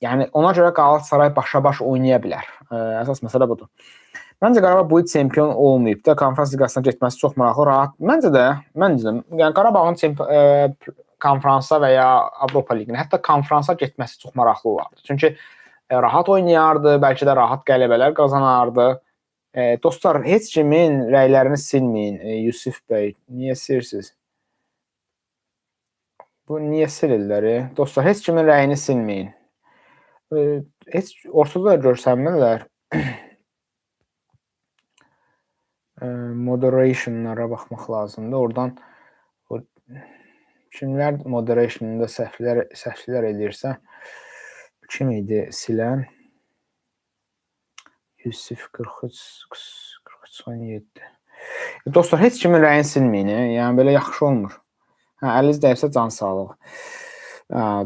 Yəni ona görə Galatasaray başa-baş oynaya bilər. Əsas məsələ budur. Məncə Qarabağ bu il çempion olmayıb da, konferans liqasına getməsi çox maraqlı, rahat. Məncə yəni Qarabağın konferansa və ya Avropa liqinə, hətta konferansa getməsi çox maraqlı olardı. Çünki rahat oynayardı, bəlkə də rahat qələbələr qazanardı. Dostlar, heç kimin rəylərini silməyin. Yusuf bəy, niyə silirsiniz? Bu niyə silirlər? Dostlar, heç kimin rəyini silməyin. Heç ortada görsənmirlər. Moderationlara baxmaq lazımdır. Oradan kimlər moderationında səhvlər edirsə, kim idi silən? Yusuf 43-17. Dostlar, heç kimin rəyini silməyin. Yəni belə yaxşı olmur. Əliniz dəyibsə can sağlığı.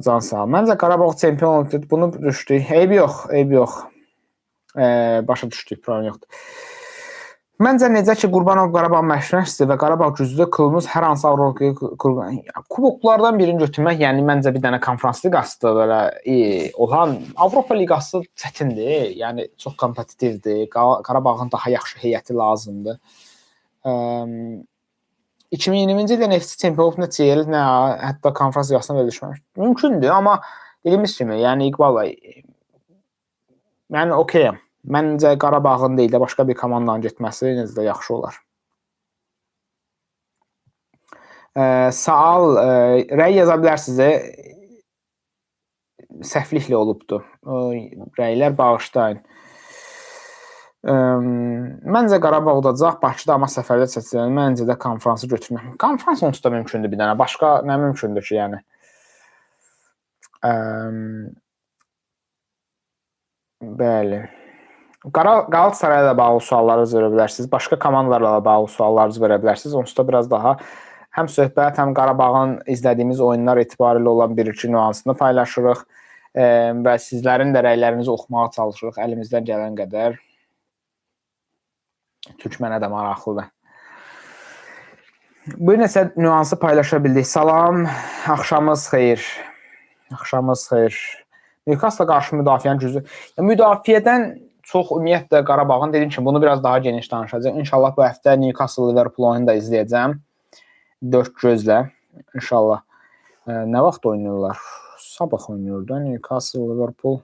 Can sağlığı. Məncə Qarabağ çempion oldu. Bunu düşdük. Eybi yox. Başa düşdük, problem yoxdur. Məncə necə ki, Qurbanov Qarabağ məşqçisidir və Qarabağ güclüdür, klubumuz hər hansı Avropa kuboklardan birini götürmək, yəni məncə bir dənə konferans liqasıdır belə olan. Avropa liqası çətindir, yəni çox kompetitivdir. Qarabağın daha yaxşı heyəti lazımdır. 2020-ci ildə Neftçi çempion olub, nə çeyil, nə hətta konferans liqasına belə düşməmiş. Mümkündür, amma dediyimiz kimi, yəni İqbal, yəni okeyəm. Məncə Qarabağın deyil də başqa bir komandanın getməsi necə də yaxşı olar. Sual, rəy yaza bilərsiniz. Səhvliklə olubdur. Rəylər bağışlayın. Məncə Qarabağ udacaq, Bakıda amma səfərdə seçilən, məncə də konfransı götürmək. Konfrans onsuz da mümkündür bir dənə. Başqa nə mümkündür ki, yəni? Bəli. Qalatasarayla bağlı suallarınızı verə bilərsiniz. Başqa komandalarla bağlı suallarınızı verə bilərsiniz. Onsuz da biraz daha həm söhbət, həm Qarabağın izlədiyimiz oyunlar etibarilə olan bir-iki nüansını paylaşırıq və sizlərin də rəylərinizi oxumağa çalışırıq əlimizdən gələn qədər. Türkmənə də maraqlıdır. Bir neçə nüansı paylaşa bildik. Salam, axşamınız xeyir. Axşamınız xeyir. Newcastle qarşı müdafiənin cüzü. Müdafiədən çox ümumiyyətlə Qarabağın dediyim kimi bunu biraz daha geniş danışacağım. İnşallah bu həftə Newcastle Liverpool oyunu da izləyəcəm. 4 gözlə. İnşallah. Nə vaxt oynayırlar? Sabah oynayır da Newcastle Liverpool.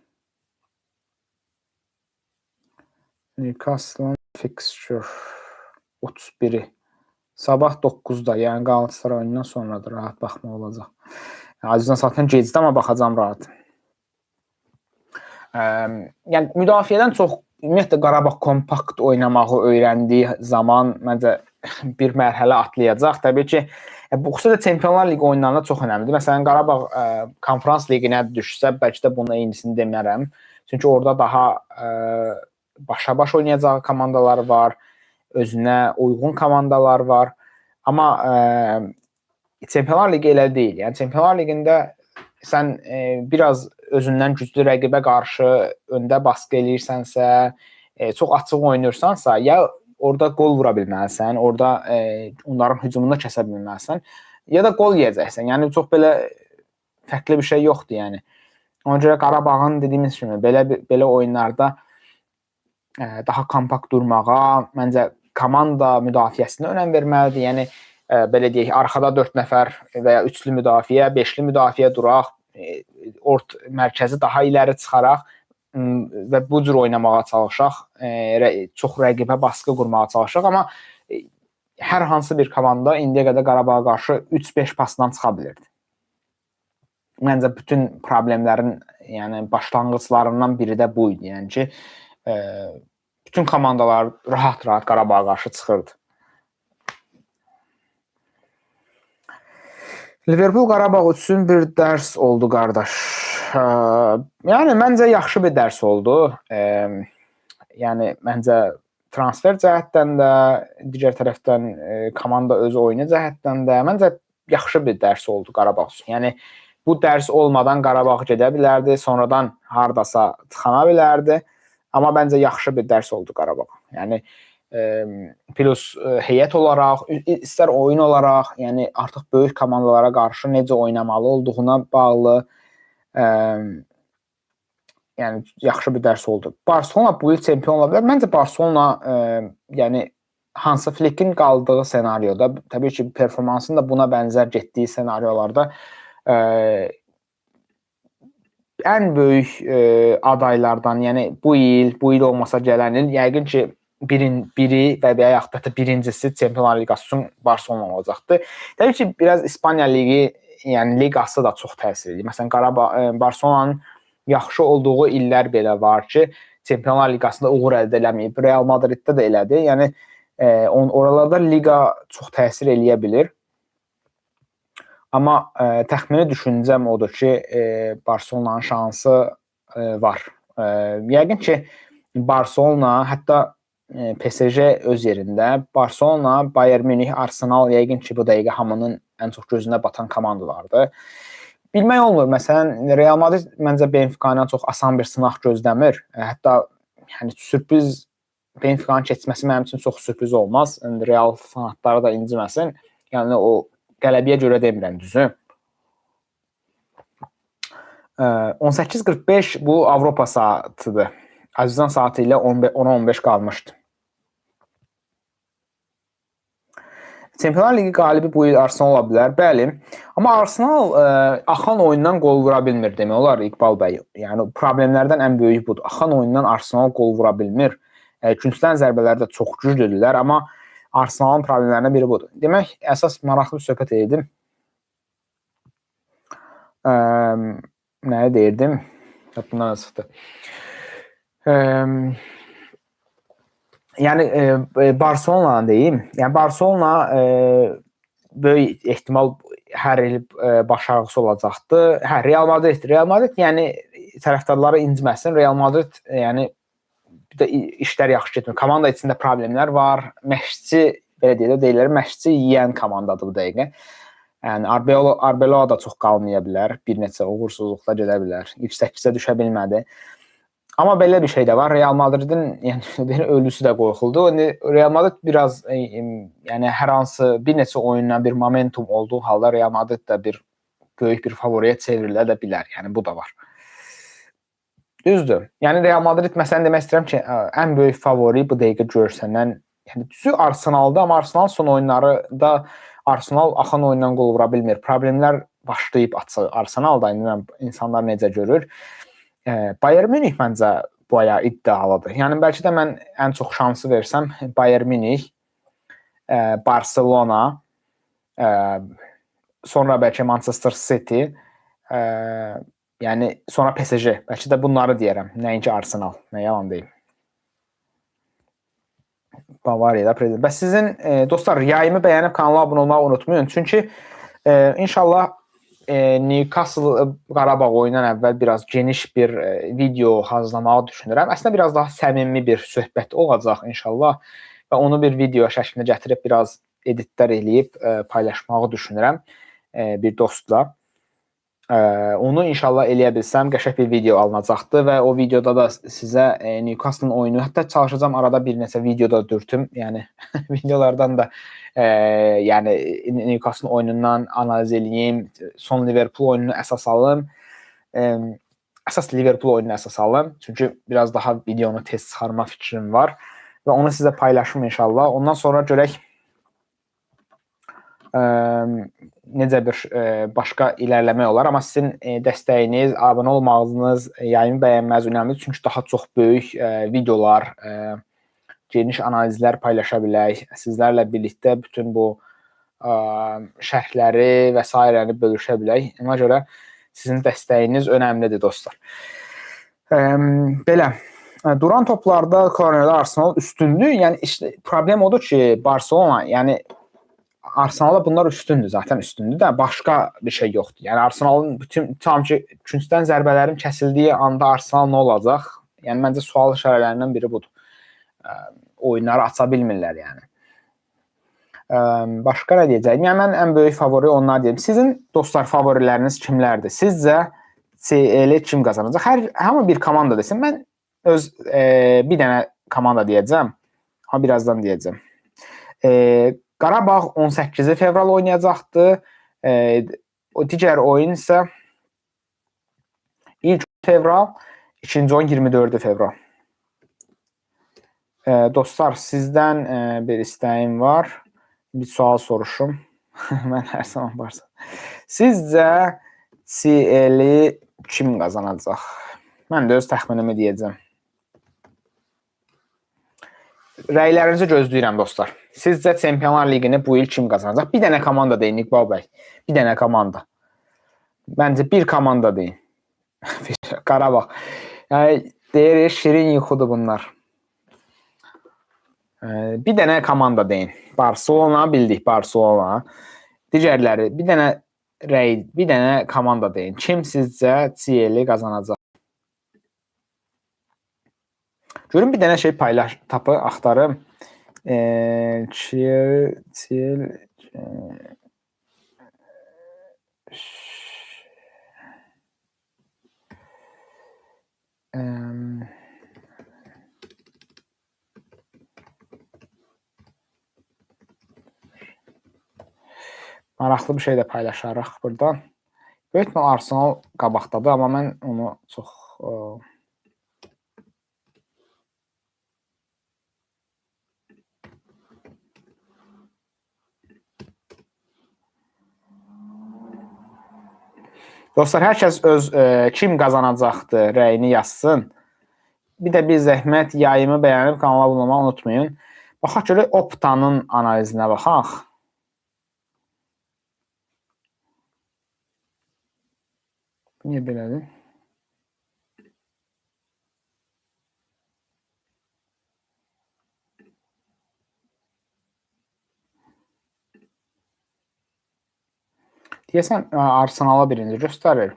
Newcastle fixture 31-i. Sabah 9-da, yəni Galatasaray oyundan sonradır, rahat baxma olacaq. Azizdən satın gecdə, amma baxacam rahat. Yəni müdafiədən çox ümumiyyətlə Qarabağ kompakt oynamağı öyrəndiyi zaman məncə bir mərhələ atlayacaq. Təbii ki, bu xüsusilə Çempionlar Liqi oyunlarında çox önəmlidir. Məsələn, Qarabağ konferans liqinə düşsə, bəlkə də bunun eynisini demərəm. Çünki orada daha başa-baş oynayacağı komandalar var, özünə uyğun komandalar var. Amma Çempionlar Liqi elə deyil. Yəni Çempionlar Liqində sən biraz özündən güclü rəqibə qarşı öndə baskı eləyirsənsə, çox açıq oynayırsansa, ya orada qol vura bilməlisən, orada onların hücumunu kəsə bilməlisən, ya da qol yeyəcəksən. Yəni çox belə fərqli bir şey yoxdur, yəni. Ona görə Qarabağın dediyimiz kimi belə oyunlarda daha kompakt durmağa, məncə komanda müdafiəsinə önəm verməlidir. Yəni belə deyək, arxada 4 nəfər və ya üçlü müdafiə, beşli müdafiə duraq, mərkəzi daha iləri çıxaraq və bu cür oynamağa çalışaq, çox rəqibə baskı qurmağa çalışaq. Amma hər hansı bir komanda indiyə qədər Qarabağa qarşı 3-5 pasdan çıxa bilirdi. Məncə bütün problemlərin başlanğıclarından biri də bu idi. Yəni ki, bütün komandalar rahat-rahat Qarabağa qarşı çıxırdı. Liverpool Qarabağ üçün bir dərs oldu, qardaş. Yəni məncə yaxşı bir dərs oldu. Yəni məncə transfer cəhətdən də, digər tərəfdən komanda öz oyunu cəhətdən də məncə yaxşı bir dərs oldu Qarabağ üçün. Yəni bu dərs olmadan Qarabağ gedə bilərdi, sonradan hardasa tıxana bilərdi. Amma məncə yaxşı bir dərs oldu Qarabağ. Yəni plus heyət olaraq, istər oyun olaraq, yəni artıq böyük komandalara qarşı necə oynamalı olduğuna bağlı yəni yaxşı bir dərs oldu. Barcelona bu il çempion ola bilər. Məncə Barcelona yəni Hansi Flick'in qaldığı senaryoda, təbii ki, performansının da buna bənzər getdiyi senaryolarda ən böyük adaylardan, yəni bu il olmasa gələn il, yəqin ki, biri və ya yaxud da birincisi Çempionlar Liqası üçün Barcelona olacaqdır. Təbii ki, biraz İspaniya Ligi, yəni liqası da çox təsir edir. Məsələn, Barcelonanın yaxşı olduğu illər belə var ki, Çempionlar Liqasında uğur əldə eləməyib. Real Madriddə də elədi. Yəni oralarda liqa çox təsir eləyə bilir. Amma təxmini düşüncəm odur ki, Barcelonanın şansı var. Yəqin ki, Barcelona, hətta PSG öz yerində, Barcelona, Bayern Münih, Arsenal yəqin ki, bu dəqiqə hamının ən çox gözünə batan komandalardır. Bilmək olmur, məsələn, Real Madrid məncə Benfica'dan çox asan bir sınaq gözləmir. Hətta sürpriz Benfica'nın keçməsi mənim üçün çox sürpriz olmaz. Real fanatları da inciməsin. Yəni o qələbəyə görə demirəm, düzü. 18:45 bu Avropa saatıdır. Azizan saatı ilə 10-15 qalmışdı. Çempionlar Ligi qalibi bu il Arsenal ola bilər. Bəli. Amma Arsenal axan oyundan qol vura bilmir demək olar İqbal bəy. Yəni problemlərdən ən böyük budur. Axan oyundan Arsenal qol vura bilmir. Küncdən zərbələri də çox güclüdürlər, amma Arsenalın problemlərindən biri budur. Demək, əsas maraqlı bir söhbət edim. Nəyə deyirdim? Bundan çıxdı. Yəni Barcelona deyim. Yəni Barcelona böyük ehtimal hər il başarısı olacaqdı. Hə, Real Madrid yəni tərəfdarları inciməsin. Real Madrid yəni bir də işlər yaxşı getmir. Komanda içində problemlər var. Məşqçi belə deyirlər, məşqçi yeyən komandadır bu dəqiqə. Yəni Arbeloa da çox qalmaya bilər. Bir neçə uğursuzluqla gedə bilər. İlk 8-ə düşə bilmədi. Amma belə bir şey də var. Real Madridin yəni ölüsü də qorxuldu. Real Madrid biraz yəni hər hansı bir neçə oyundan bir momentum olduğu halda Real Madrid də bir böyük bir favoriyə çevrilə də bilər. Yəni bu da var. Düzdür. Yəni Real Madrid məsələn demək istəyirəm ki, ən böyük favori bu dəqiqə görsənən, yəni düzü Arsenalda, amma Arsenal son oyunlarda Arsenal axan oyundan qol vura bilmir. Problemlər başlayıb Arsenalda insanlar necə görür? Bayern Münih məncə bayağı iddialıdır. Yəni bəlkə də mən ən çox şansı versəm Bayern Münih, Barcelona, sonra bəlkə Manchester City, yəni sonra PSG. Bəlkə də bunları deyərəm. Nəinki Arsenal. Nə yalan deyim. Bavariyada prezident. Bəs sizin dostlar yayımı bəyənib kanala abunə olmağı unutmayın. Çünki inşallah Newcastle Qarabağ oyundan əvvəl biraz geniş bir video hazırlamağı düşünürəm. Əslində biraz daha səmimi bir söhbət olacaq inşallah və onu bir video şəklində gətirib biraz editlər eləyib paylaşmağı düşünürəm bir dostla. Onu inşallah eləyə bilsəm qəşəng bir video alınacaqdır və o videoda da sizə Newcastle oyunu, hətta çalışacağam arada bir neçə videoda dürtüm. Yəni videolardan da yəni Newcastle oyunundan analiz eləyim, son Liverpool oyununu əsas alım. Əsas Liverpool oyununu əsas alım. Çünki biraz daha videonu tez çıxarma fikrim var və onu sizə paylaşım inşallah. Ondan sonra görək necə bir başqa irəliləmək olar. Amma sizin dəstəyiniz, abunə olmağınız, yayımı bəyənməniz önəmlidir. Çünki daha çox böyük videolar, geniş analizlər paylaşa bilək. Sizlərlə birlikdə bütün bu şərhləri və s. bölüşə bilək. Ona görə sizin dəstəyiniz önəmlidir dostlar. Belə, duran toplarda kornerdə Arsenal üstündür. Yəni işte problem odur ki, Barcelona, yəni Arsenal'a bunlar üstündür, zaten üstündür də başqa bir şey yoxdur. Yəni Arsenal'ın bütün tam ki küncdən zərbələrin kəsildiyi anda Arsenal nə olacaq? Yəni məncə sual işarələrindən biri budur. Oyunları aça bilmirlər yəni. Başqa nə deyəcəyim? Yəni mən ən böyük favori onlar deyim. Sizin dostlar favoriləriniz kimlərdir? Sizcə CL kim qazanacaq? Hamı bir komanda desin. Mən öz bir dənə komanda deyəcəm. Amma birazdan deyəcəm. Qarabağ 18 fevral oynayacaqdı. O digər oyun isə ilk fevral, ikinci oyun 24 fevral. Dostlar, sizdən bir istəyim var. Bir sual soruşum. Mən hər zaman varsa. Sizcə CL-i kim qazanacaq? Mən də öz təxminimi deyəcəm. Rəylərinizi gözləyirəm dostlar. Sizcə Çempionlar Liqini bu il kim qazanacaq? Bir dənə komanda deyin İqbal bəy. Bir dənə komanda. Məncə bir komanda deyin. Qarabağ. Yəni deyir, şirin yuxudur bunlar. Bir dənə komanda deyin. Barcelona bildik, Barcelona. Digərləri bir dənə rəy, bir dənə komanda deyin. Kim sizcə CL-i qazanacaq? Görün bir dənə şey axtarım. Maraqlı bir şey də paylaşarıq buradan. Böyük bir Arsenal qabaqdadır, amma mən onu çox Dostlar, hər kəs öz kim qazanacaqdır rəyini yazsın. Bir də bir zəhmət yayımı bəyənib kanala abunə olmağı unutmayın. Baxaq görək Optanın analizinə baxaq. Niyə belədir? Deyəsən Arsenala birinci göstərir.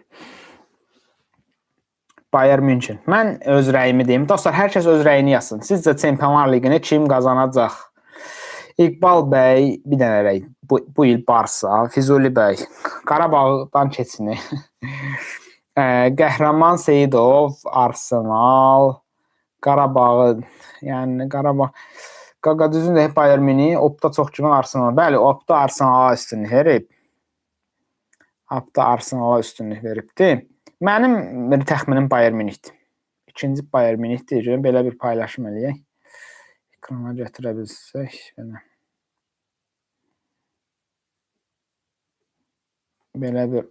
Bayern München. Mən öz rəyimi deyim. Dostlar, hər kəs öz rəyini yazsın. Sizcə Çempionlar Liqini kim qazanacaq? İqbal bəy, bir dənə rəy. Bu il Barsa. Füzuli bəy, Qarabağdan keçini. Qəhrəman Seyidov, Arsenal. Qarabağı, yəni Qarabağ. Qaqadüzün də hep Bayern München. Opta çox güman Arsenal. Bəli, Opta Arsenala üstünlük verib. Opta Arsenala üstünlük veribdi. Mənim təxminim Bayern Münihdir. İkinci Bayern Münihdir. Belə bir paylaşım eləyək. Ekrana gətirə bilsək. Belə bir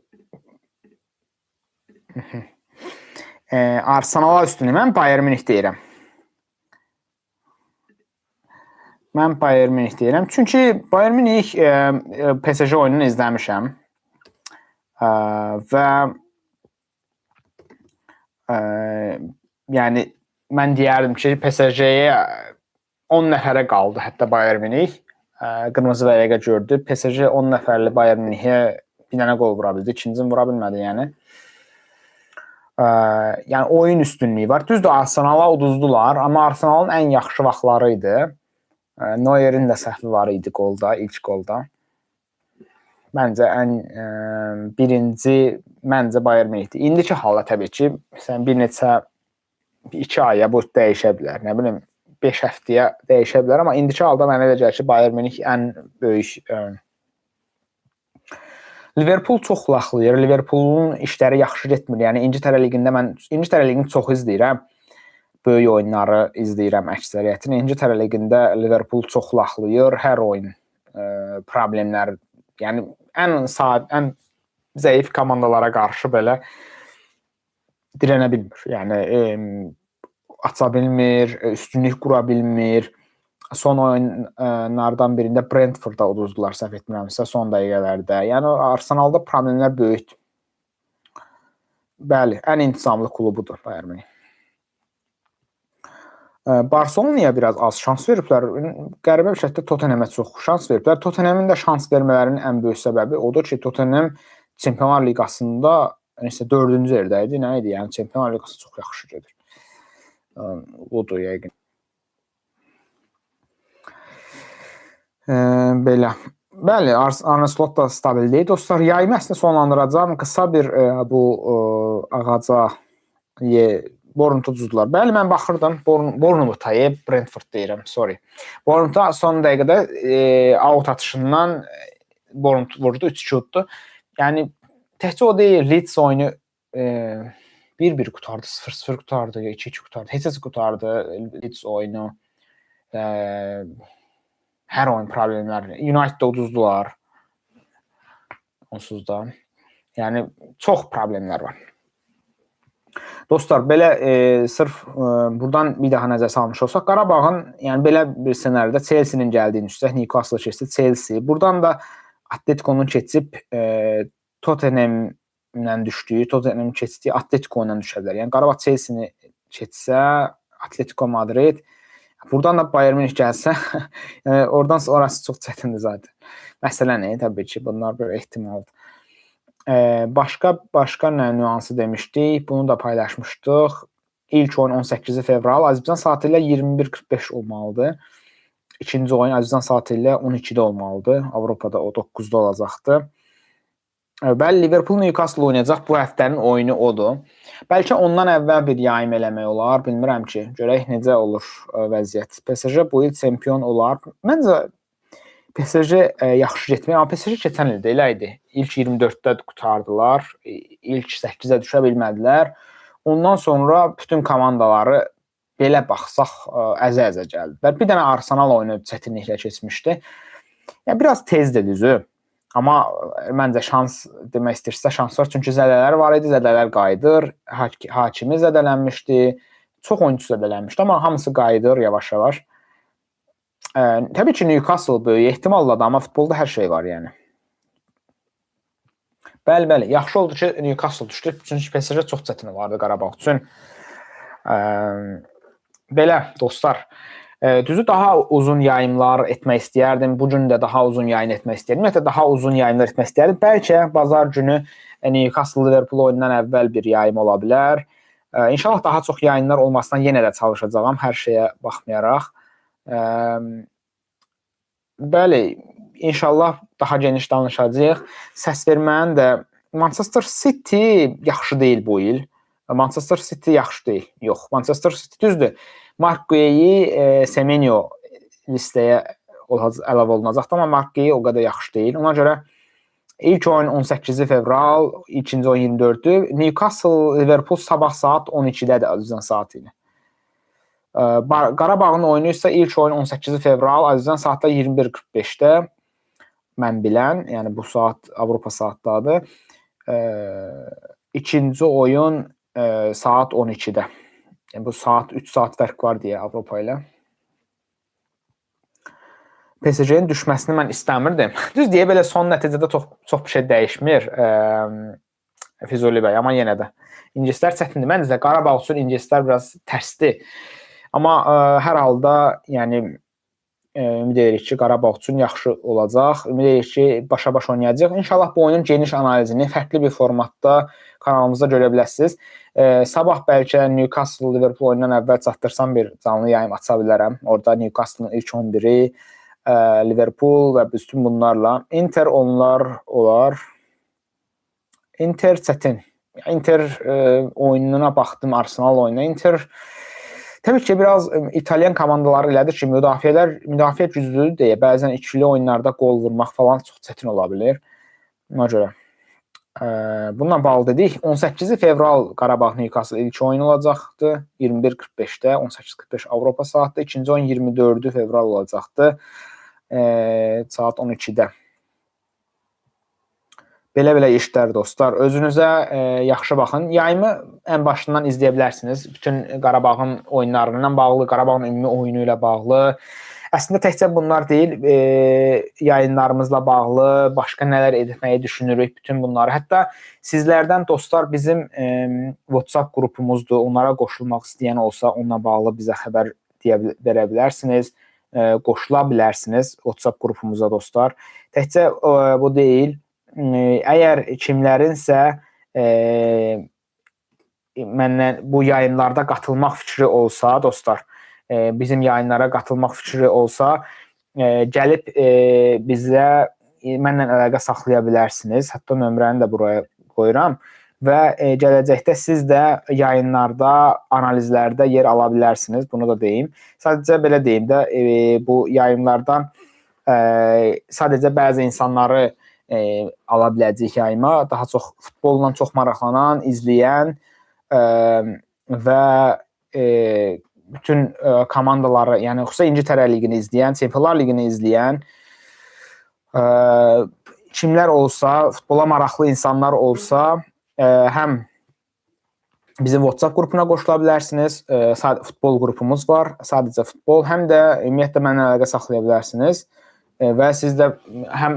Arsenala üstünlük. Mən Bayern Münih deyirəm. Mən Bayern Münih deyirəm. Çünki Bayern Münih PSG oyununu izləmişəm. Və yəni mən deyərdim ki, PSG-yə 10 nəfərə qaldı hətta Bayern Münih. Qırmızı vərəqə gördü. PSG 10 nəfərli Bayern Münihə bir dənə qol vura bildi. İkincini vura bilmədi yəni. Yəni oyun üstünlüyü var. Düzdür, Arsenala uduzdular, amma Arsenalın ən yaxşı vaxtları idi. Neuer'in də səhvi var idi qolda, ilk qolda. Məncə birinci Bayern Münihdir. İndiki halda təbii ki, məsələn bir neçə 2 aya bu dəyişə bilər. Nə bilim 5 həftəyə dəyişə bilər, amma indiki halda mənə elə gəlir ki, Bayern Münih ən böyük. Liverpool çox laxlayır. Liverpoolun işləri yaxşı getmir. Yəni İngiltərə liqində mən İngiltərə liqini çox izləyirəm. Böyük oyunları izləyirəm əksəriyyətini. İngiltərə liqində Liverpool çox laxlayır. Hər oyun problemlər, yəni ən zəif komandalara qarşı belə dirənə bilmir. Yəni aça bilmir, üstünlük qura bilmir. Son oyunlardan birində Brentfordda uduzdular, səhv etmirəmsə, son dəqiqələrdə. Yəni Arsenalda problemlər böyükdür. Bəli, ən intizamlı klubudur Bayern Münih. Barcelona'ya biraz az şans veriblər. Qəribə bir şəkildə Tottenhamə çox şans veriblər. Tottenhamın da şans vermələrinin ən böyük səbəbi odur ki, Tottenham Çempionlar Liqasında 4-cü yerdə idi. Nə idi? Yəni Çempionlar Liqası çox yaxşı gedir. Odur yəqin. Belə. Bəli, Arne Slot da stabil deyil. Dostlar, yayımı əslində sonlandıracağım. Qısa bir bu ağaca Bournemouth uduzdular. Bəli, mən baxırdım. Bournemouth-a, Brentford deyirəm, sorry. Bournemouth son dəqiqədə out atışından Bournemouth vurdu, 3-2 uddu. Yəni təkcə o deyil, Leeds oyunu 1-1 qutardı, 0-0 qutardı, 2-2 qutardı, heç qutardı Leeds oyunu. Hər oyun problemləri. United-da uduzdular. Onsuz da. Yəni çox problemlər var. Dostlar, belə sırf buradan bir daha nəzər salmış olsaq, Qarabağın yəni belə bir ssenaridə Chelsea-nin gəldiyini düşsək, Newcastle keçdi, Chelsea. Buradan da Atletico-nun keçib Tottenham-la düşdüyü, Tottenham keçdiyi Atletico ilə düşə bilər. Yəni Qarabağ Chelsea-ni keçsə, Atletico Madrid, buradan da Bayern Münih gəlsə, oradan sonrası çox çətindir zaten. Məsələ nə? Təbii ki, bunlar bir ehtimaldır. Başqa nə nüansı demişdik, bunu da paylaşmışdıq. İlk oyun 18 fevral, Azərbaycan saatı ilə 21:45 olmalıdır. İkinci oyun Azərbaycan saatı ilə 12-də olmalıdır. Avropada o 9-da olacaqdır. Bəli, Liverpool Newcastle oynayacaq. Bu həftənin oyunu odur. Bəlkə ondan əvvəl bir yayım eləmək olar. Bilmirəm ki, görək necə olur vəziyyət. PSG bu il çempion olar. Məncə PSG yaxşı getmir. Amma PSG keçən ildə elə idi. İlk 24-də qutardılar. İlk 8-ə düşə bilmədilər. Ondan sonra bütün komandaları belə baxsaq əzə-əzə gəldilər. Bir dənə Arsenal oyunu çətinliklə keçmişdi. Yəni biraz tezdir düzü. Amma məncə şans demək istəyirsə şans var. Çünki zədələr var idi, zədələr qayıdır. Hakimi zədələnmişdi. Çox oyunçu zədələnmişdi, amma hamısı qayıdır yavaş-yavaş. Təbii ki, Newcastle böyük ehtimalla da, amma futbolda hər şey var yəni. Bəli, yaxşı oldu ki, Newcastle düşdü. Çünki PSG çox çətin vardı Qarabağ üçün. Belə dostlar, düzü daha uzun yayımlar etmək istəyərdim. Bu gün də daha uzun yayın etmək istəyirdim. Ümumiyyətlə daha uzun yayımlar etmək istəyərdim. Bəlkə bazar günü Newcastle Liverpool oyunundan əvvəl bir yayım ola bilər. İnşallah daha çox yayınlar olmasından yenə də çalışacağam hər şeyə baxmayaraq. Bəli, inşallah daha geniş danışacağıq. Səs vermənin də Manchester City yaxşı deyil bu il. Manchester City yaxşı deyil. Yox, Manchester City düzdür. Mark Guehi, Semenyo listəyə əlavə olunacaqdı, amma Mark Guehi o qədər yaxşı deyil. Ona görə ilk oyun 18 fevral, ikinci oyun 24-dür. Newcastle Liverpool sabah saat 12-dədir Azərbaycan saatı ilə. Qarabağın oyunu isə ilk oyun 18 fevral, Azərbaycan saatda 21:45-də. Mən bilən, yəni bu saat Avropa saatdadır. İkinci oyun saat 12-də. Yəni bu saat 3 saat fərq var deyə Avropa ilə. PSG-nin düşməsini mən istəmirdim. Düz deyə belə son nəticədə çox bir şey dəyişmir. Füzuli bəy, amma yenə də ingilislər çətindir. Məncə Qarabağ üçün ingilislər biraz tərsdir. Amma hər halda yəni ümid edirik ki, Qarabağ üçün yaxşı olacaq. Ümid edirik ki, başa-baş oynayacaq. İnşallah bu oyunun geniş analizini fərqli bir formatda kanalımızda görə bilərsiniz. Sabah bəlkə Newcastle Liverpool oyundan əvvəl çatdırsam bir canlı yayım aça bilərəm. Orada Newcastle'ın ilk 11-i, Liverpool və bütün bunlarla. Inter onlar olar. Inter çətin. Inter oyununa baxdım, Arsenal oyununa. Inter təbii ki, biraz İtalyan komandaları elədir ki, müdafiə güclüdür deyə bəzən ikili oyunlarda qol vurmaq falan çox çətin ola bilər. Ona görə bununla bağlı dedik. 18 fevral Qarabağ Newcastle ilk oyun olacaqdı. 21:45-də, 18:45 Avropa saatda. İkinci oyun 24 fevral olacaqdı. Saat 12-də. Belə işlər dostlar. Özünüzə yaxşı baxın. Yayımı ən başından izləyə bilərsiniz. Bütün Qarabağın oyunlarından bağlı, Qarabağın ümumi oyunu ilə bağlı. Əslində təkcə bunlar deyil, yayınlarımızla bağlı, başqa nələr etməyi düşünürük, bütün bunları. Hətta sizlərdən dostlar bizim WhatsApp qrupumuzdur. Onlara qoşulmaq istəyən olsa, onunla bağlı bizə xəbər verə bilərsiniz, qoşula bilərsiniz WhatsApp qrupumuza dostlar. Təkcə bu deyil. Əgər kimlərinsə məndən bu yayınlarda qatılmaq fikri olsa dostlar, bizim yayınlara qatılmaq fikri olsa, gəlib bizə mənlə əlaqə saxlaya bilərsiniz. Hətta nömrəni də buraya qoyuram və gələcəkdə siz də yayınlarda, analizlərdə yer ala bilərsiniz. Bunu da deyim. Sadəcə belə deyim də, bu yayınlardan sadəcə bəzi insanları ala biləcəyik yayıma. Daha çox futbolla çox maraqlanan, izləyən və bütün komandaları, yəni xüsusən İngiltərə liqini izləyən, Çempionlar liqini izləyən kimlər olsa, futbola maraqlı insanlar olsa, həm bizim WhatsApp qrupuna qoşula bilərsiniz. Futbol qrupumuz var, sadəcə futbol. Həm də ümumiyyətlə mənlə əlaqə saxlaya bilərsiniz. Və siz də həm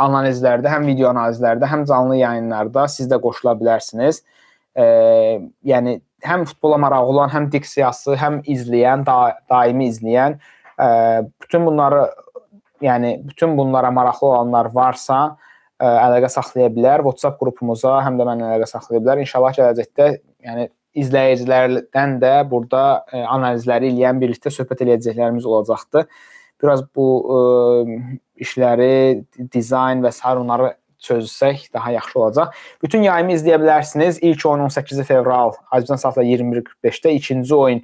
analizlərdə, həm video analizlərdə, həm canlı yayınlarda siz də qoşula bilərsiniz. Yəni həm futbola marağı olan, həm diksiyası, həm izləyən, daimi izləyən, bütün bunları, yəni bütün bunlara maraqlı olanlar varsa, əlaqə saxlaya bilər. WhatsApp qrupumuza həm də mənlə əlaqə saxlaya bilər. İnşallah gələcəkdə, yəni izləyicilərdən də burada analizləri eləyən, birlikdə söhbət eləyəcəklərimiz olacaqdır. Biraz bu işləri, dizayn və s. onları çözsək daha yaxşı olacaq. Bütün yayımı izləyə bilərsiniz. İlk oyun 18 fevral, Azərbaycan saatla 21:45-də. İkinci oyun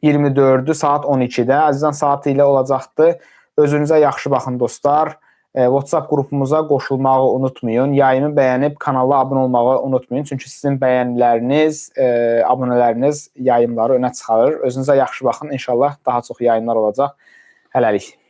24 saat 12-də Azərbaycan saatı ilə olacaqdır. Özünüzə yaxşı baxın dostlar. WhatsApp qrupumuza qoşulmağı unutmayın. Yayımı bəyənib kanala abunə olmağı unutmayın. Çünki sizin bəyəniləriniz, abunələriniz yayımları önə çıxarır. Özünüzə yaxşı baxın. İnşallah daha çox yayımlar olacaq. Hələlik.